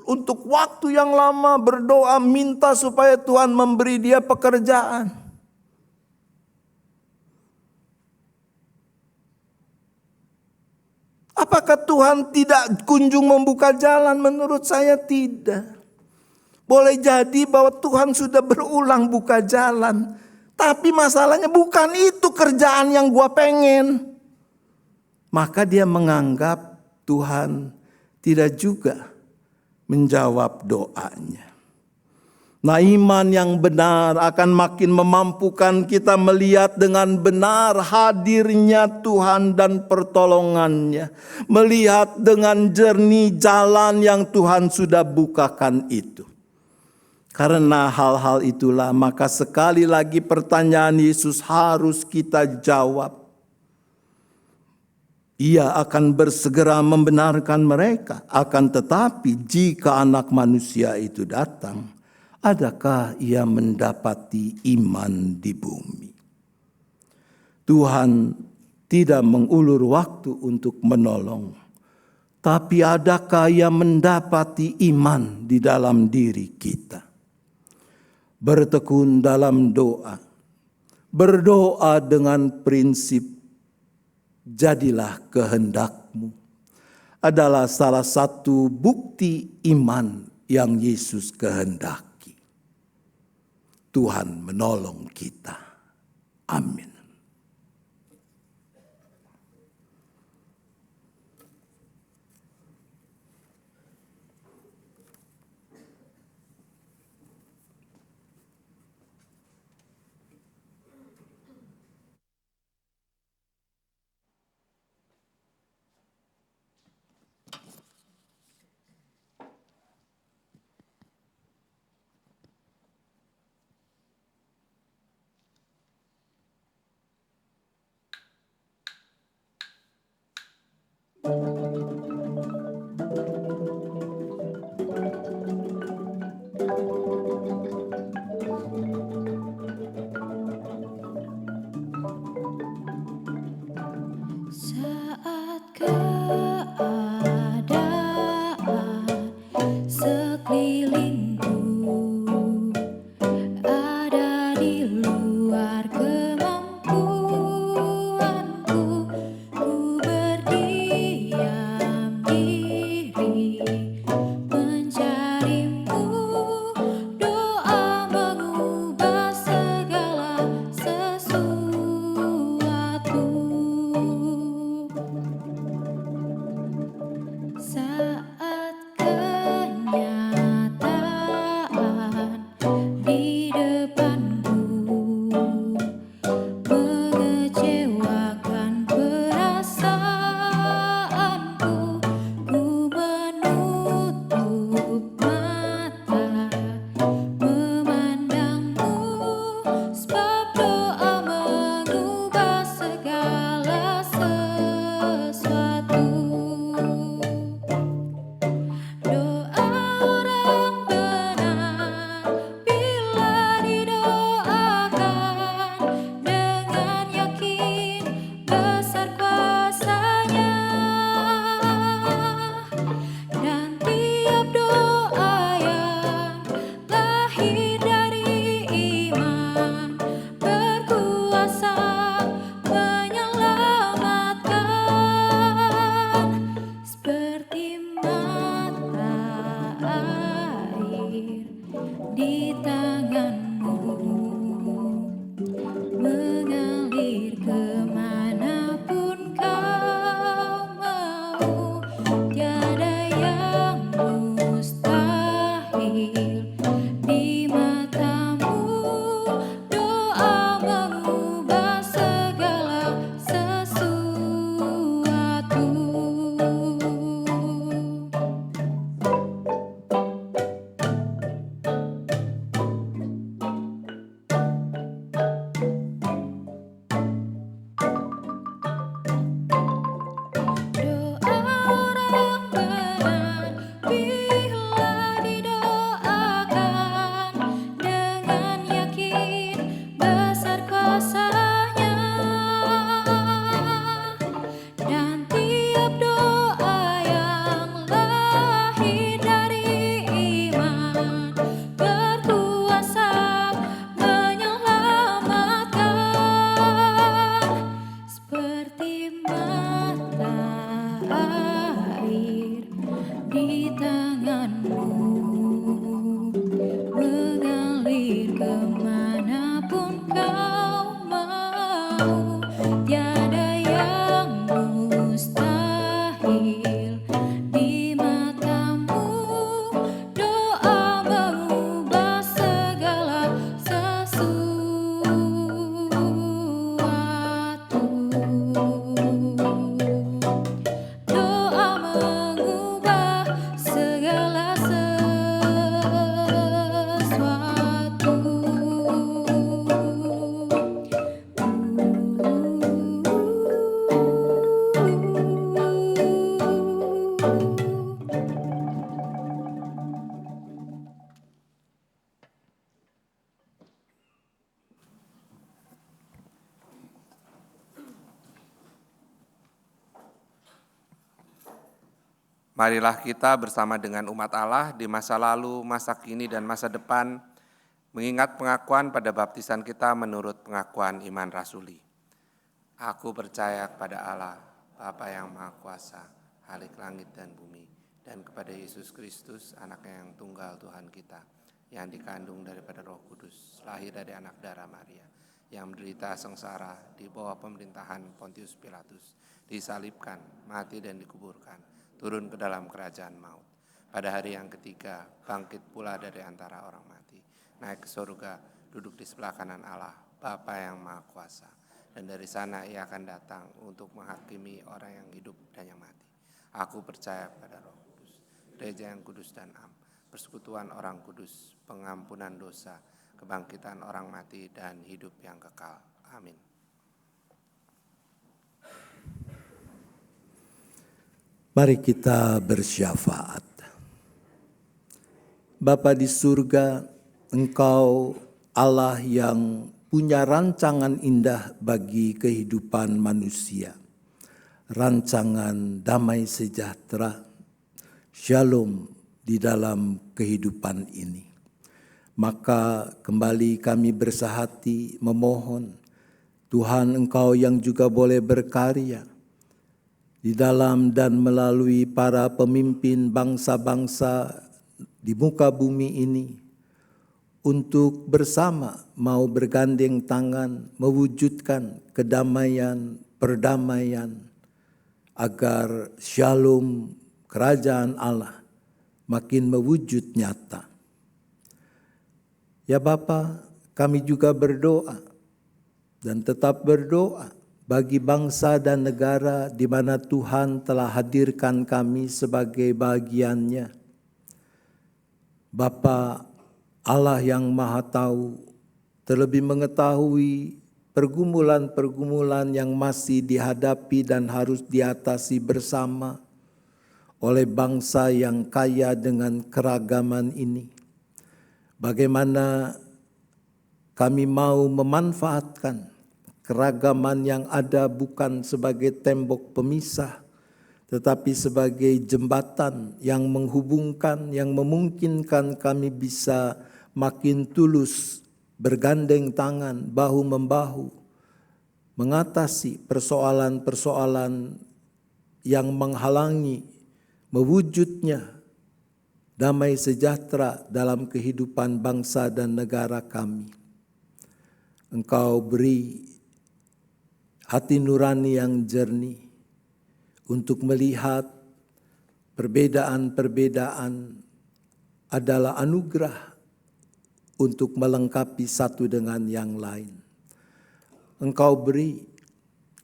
untuk waktu yang lama berdoa minta supaya Tuhan memberi dia pekerjaan. Apakah Tuhan tidak kunjung membuka jalan? Menurut saya tidak. Boleh jadi bahwa Tuhan sudah berulang buka jalan. Tapi masalahnya bukan itu kerjaan yang gua pengen. Maka dia menganggap Tuhan tidak juga menjawab doanya. Nah, iman yang benar akan makin memampukan kita melihat dengan benar hadirnya Tuhan dan pertolongannya. Melihat dengan jernih jalan yang Tuhan sudah bukakan itu. Karena hal-hal itulah maka sekali lagi pertanyaan Yesus harus kita jawab. Ia akan bersegera membenarkan mereka. Akan tetapi jika Anak Manusia itu datang, adakah ia mendapati iman di bumi? Tuhan tidak mengulur waktu untuk menolong, Tapi adakah yang mendapati iman di dalam diri kita? Bertekun dalam doa. Berdoa dengan prinsip jadilah kehendakmu adalah salah satu bukti iman yang Yesus kehendaki. Tuhan menolong kita. Amin. Saat keadaan sekelilingku ada di luar kemampuanku, ku berdiam Marilah kita bersama dengan umat Allah di masa lalu, masa kini, dan masa depan, mengingat pengakuan pada baptisan kita menurut pengakuan iman rasuli. Aku percaya kepada Allah, Bapa yang Maha Kuasa, Khalik langit dan bumi, dan kepada Yesus Kristus, Anaknya yang tunggal Tuhan kita, yang dikandung daripada Roh Kudus, lahir dari anak darah Maria, yang menderita sengsara di bawah pemerintahan Pontius Pilatus, disalibkan, mati dan dikuburkan, turun ke dalam kerajaan maut. Pada hari yang ketiga, bangkit pula dari antara orang mati, naik ke surga, duduk di sebelah kanan Allah, Bapa yang Maha Kuasa. Dan dari sana ia akan datang untuk menghakimi orang yang hidup dan yang mati. Aku percaya pada Roh Kudus, gereja yang kudus dan am, persekutuan orang kudus, pengampunan dosa, kebangkitan orang mati, dan hidup yang kekal. Amin. Mari kita bersyafaat. Bapa di surga, Engkau Allah yang punya rancangan indah bagi kehidupan manusia. Rancangan damai sejahtera, shalom di dalam kehidupan ini. Maka kembali kami bersahati memohon, Tuhan Engkau yang juga boleh berkarya di dalam dan melalui para pemimpin bangsa-bangsa di muka bumi ini, untuk bersama mau bergandeng tangan mewujudkan kedamaian, perdamaian, agar shalom kerajaan Allah makin mewujud nyata. Ya Bapa, kami juga berdoa dan tetap berdoa bagi bangsa dan negara di mana Tuhan telah hadirkan kami sebagai bagiannya. Bapa Allah yang Maha Tahu, terlebih mengetahui pergumulan-pergumulan yang masih dihadapi dan harus diatasi bersama oleh bangsa yang kaya dengan keragaman ini. Bagaimana kami mau memanfaatkan keragaman yang ada bukan sebagai tembok pemisah, tetapi sebagai jembatan yang menghubungkan, yang memungkinkan kami bisa makin tulus bergandeng tangan, bahu-membahu, mengatasi persoalan-persoalan yang menghalangi mewujudnya damai sejahtera dalam kehidupan bangsa dan negara kami. Engkau beri hati nurani yang jernih untuk melihat perbedaan-perbedaan adalah anugerah untuk melengkapi satu dengan yang lain. Engkau beri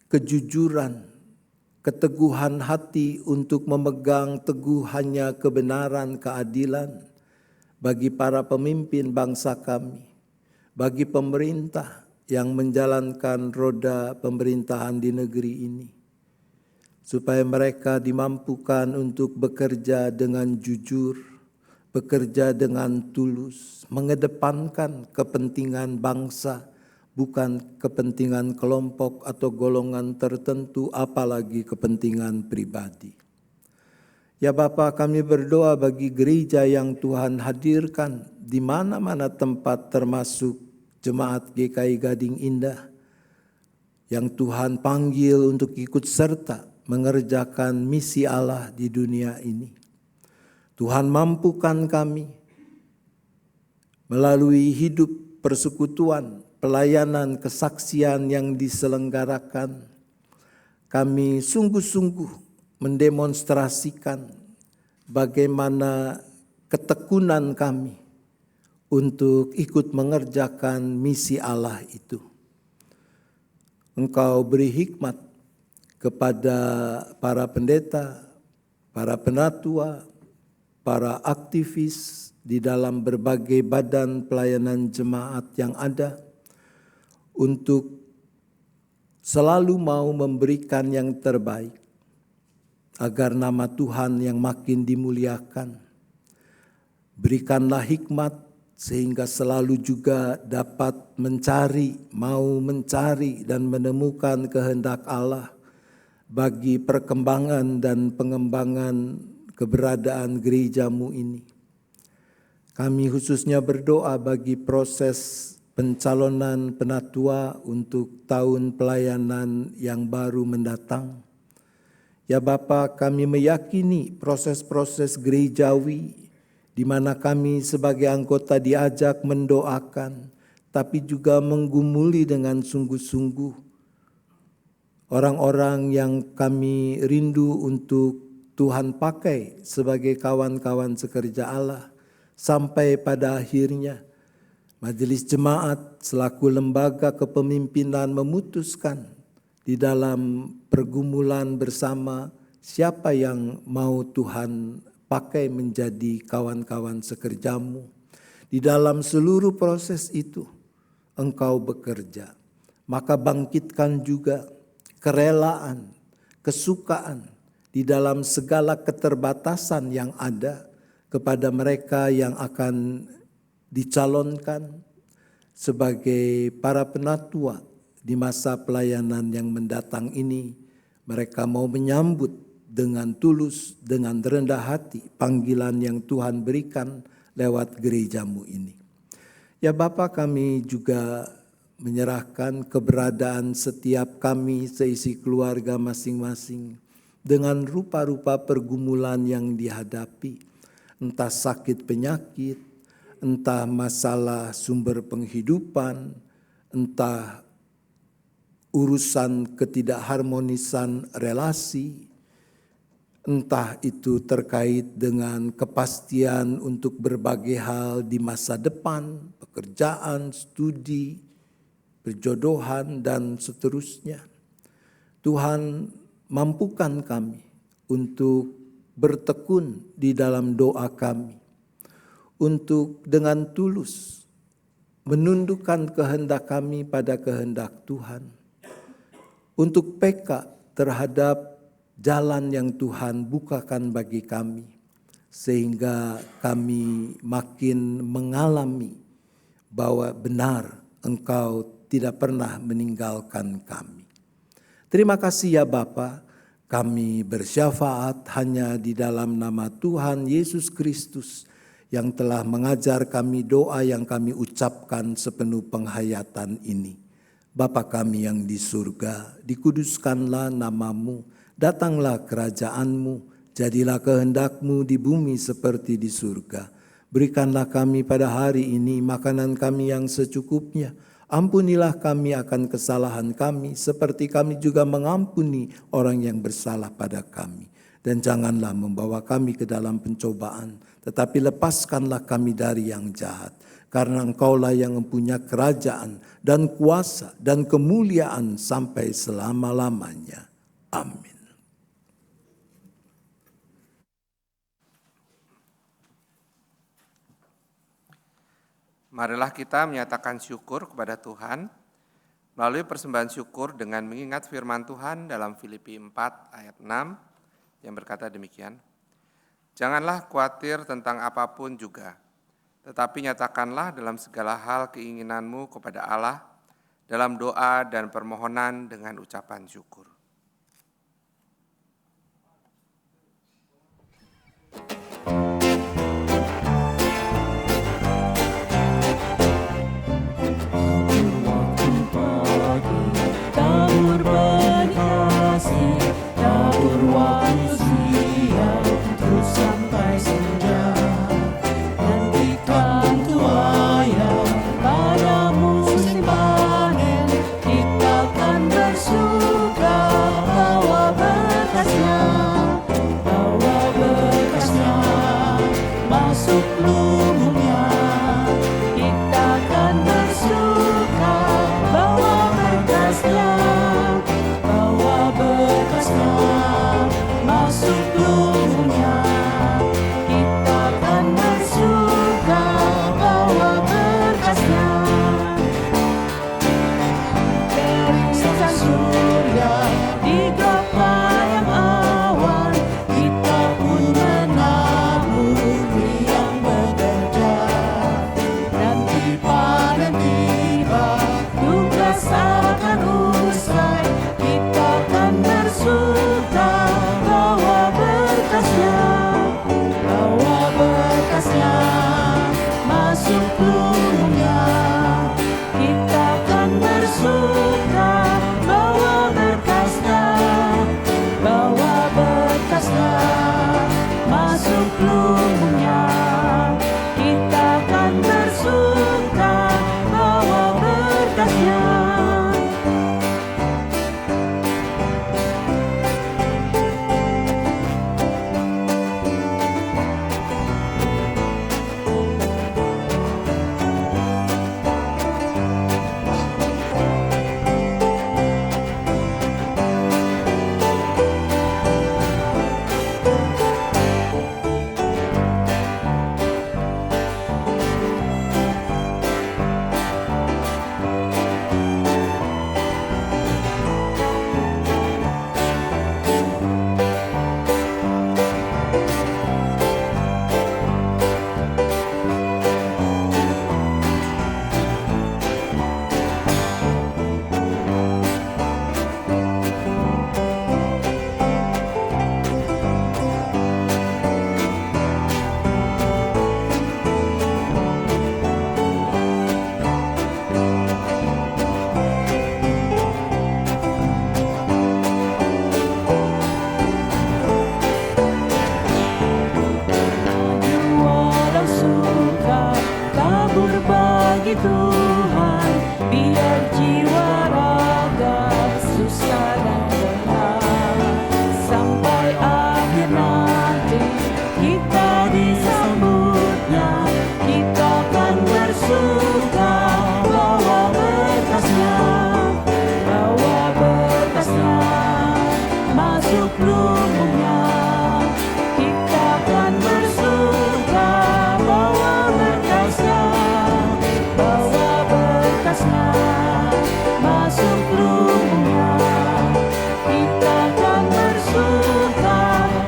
kejujuran, keteguhan hati untuk memegang teguh hanya kebenaran, keadilan bagi para pemimpin bangsa kami, bagi pemerintah yang menjalankan roda pemerintahan di negeri ini, supaya mereka dimampukan untuk bekerja dengan jujur, bekerja dengan tulus, mengedepankan kepentingan bangsa, bukan kepentingan kelompok atau golongan tertentu, apalagi kepentingan pribadi. Ya Bapa, kami berdoa bagi gereja yang Tuhan hadirkan di mana-mana tempat, termasuk Jemaat GKI Gading Indah, yang Tuhan panggil untuk ikut serta mengerjakan misi Allah di dunia ini. Tuhan mampukan kami melalui hidup persekutuan, pelayanan, kesaksian yang diselenggarakan. Kami sungguh-sungguh mendemonstrasikan bagaimana ketekunan kami untuk ikut mengerjakan misi Allah itu. Engkau beri hikmat kepada para pendeta, para penatua, para aktivis di dalam berbagai badan pelayanan jemaat yang ada, untuk selalu mau memberikan yang terbaik agar nama Tuhan yang makin dimuliakan. Berikanlah hikmat sehingga selalu juga dapat mencari, mau mencari dan menemukan kehendak Allah bagi perkembangan dan pengembangan keberadaan gerejamu ini. Kami khususnya berdoa bagi proses pencalonan penatua untuk tahun pelayanan yang baru mendatang. Ya Bapa, kami meyakini proses-proses gerejawi di mana kami sebagai anggota diajak mendoakan, tapi juga menggumuli dengan sungguh-sungguh orang-orang yang kami rindu untuk Tuhan pakai sebagai kawan-kawan sekerja Allah, sampai pada akhirnya Majelis Jemaat selaku lembaga kepemimpinan memutuskan di dalam pergumulan bersama siapa yang mau Tuhan pakai menjadi kawan-kawan sekerjamu. Di dalam seluruh proses itu Engkau bekerja, maka bangkitkan juga kerelaan, kesukaan di dalam segala keterbatasan yang ada kepada mereka yang akan dicalonkan sebagai para penatua di masa pelayanan yang mendatang ini. Mereka mau menyambut dengan tulus, dengan rendah hati panggilan yang Tuhan berikan lewat gerejamu ini. Ya Bapa, kami juga menyerahkan keberadaan setiap kami seisi keluarga masing-masing dengan rupa-rupa pergumulan yang dihadapi, entah sakit penyakit, entah masalah sumber penghidupan, entah urusan ketidakharmonisan relasi, entah itu terkait dengan kepastian untuk berbagai hal di masa depan, pekerjaan, studi, perjodohan, dan seterusnya. Tuhan, mampukan kami untuk bertekun di dalam doa kami, untuk dengan tulus menundukkan kehendak kami pada kehendak Tuhan, untuk peka terhadap jalan yang Tuhan bukakan bagi kami, sehingga kami makin mengalami bahwa benar Engkau tidak pernah meninggalkan kami. Terima kasih ya Bapa, kami bersyafaat hanya di dalam nama Tuhan Yesus Kristus yang telah mengajar kami doa yang kami ucapkan sepenuh penghayatan ini. Bapa kami yang di surga, dikuduskanlah namamu, datanglah kerajaanmu, jadilah kehendakmu di bumi seperti di surga. Berikanlah kami pada hari ini makanan kami yang secukupnya. Ampunilah kami akan kesalahan kami, seperti kami juga mengampuni orang yang bersalah pada kami. Dan janganlah membawa kami ke dalam pencobaan, tetapi lepaskanlah kami dari yang jahat. Karena Engkaulah yang mempunyai kerajaan dan kuasa dan kemuliaan sampai selama-lamanya. Amin. Marilah kita menyatakan syukur kepada Tuhan melalui persembahan syukur dengan mengingat firman Tuhan dalam Filipi 4 ayat 6 yang berkata demikian. Janganlah khawatir tentang apapun juga, tetapi nyatakanlah dalam segala hal keinginanmu kepada Allah dalam doa dan permohonan dengan ucapan syukur. Tabur berkasih, tabur waktu siang, terus sampai senja. Nantikan tuaya pada musim panen, kita akan bersuka bawa berkasnya masuk lubungnya. Kita akan bersuka bawa berkasnya masuk lubungnya. Kita akan bersuka bawa berkasnya. Beringsang surga di gapayang awan, kita pun menabur yang bekerja. masuk lubungnya. Kita akan bersuka bawa berkatnya. Walau suka tabur bagi Tuhan, biar jiwa raga susah dan lelah. Sampai akhir nanti kita disambutnya, kita akan bersuka bawa berkasnya, bawa berkasnya masuk lubungnya. Kita akan bersuka bawa berkasnya, bawa berkasnya masuk lubungnya. Kita akan bersuka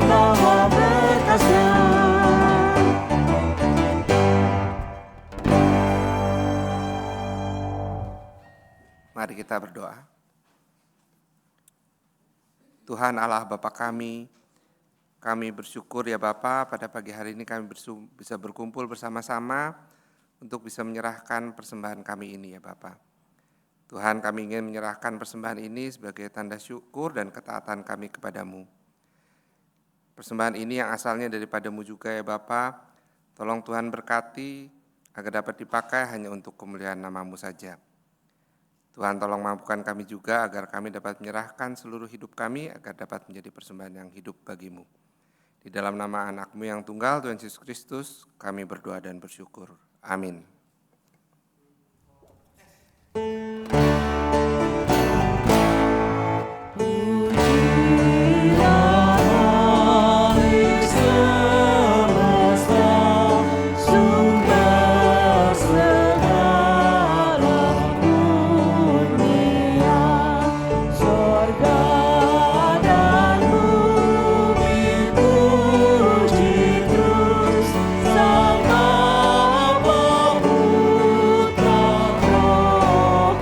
bawa berkasnya. Mari kita berdoa. Tuhan Allah Bapa kami bersyukur ya Bapa, pada pagi hari ini kami bisa berkumpul bersama-sama untuk bisa menyerahkan persembahan kami ini ya Bapa. Tuhan, kami ingin menyerahkan persembahan ini sebagai tanda syukur dan ketaatan kami kepadamu. Persembahan ini yang asalnya daripadamu juga ya Bapa, tolong Tuhan berkati agar dapat dipakai hanya untuk kemuliaan nama-Mu saja. Tuhan, tolong mampukan kami juga agar kami dapat menyerahkan seluruh hidup kami agar dapat menjadi persembahan yang hidup bagi-Mu. Di dalam nama anak-Mu yang tunggal, Tuhan Yesus Kristus, kami berdoa dan bersyukur. Amin. Sama Bapa Putra Roh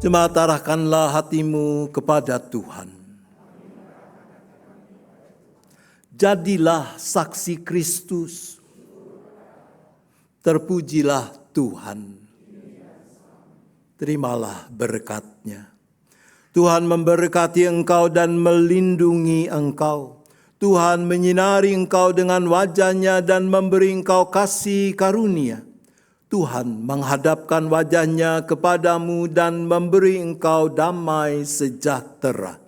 Jemaat, arahkanlah hatimu kepada Tuhan. Jadilah saksi Kristus. Terpujilah Tuhan. Terimalah berkat-Nya. Tuhan memberkati engkau dan melindungi engkau. Tuhan menyinari engkau dengan wajah-Nya dan memberi engkau kasih karunia. Tuhan menghadapkan wajah-Nya kepadamu dan memberi engkau damai sejahtera.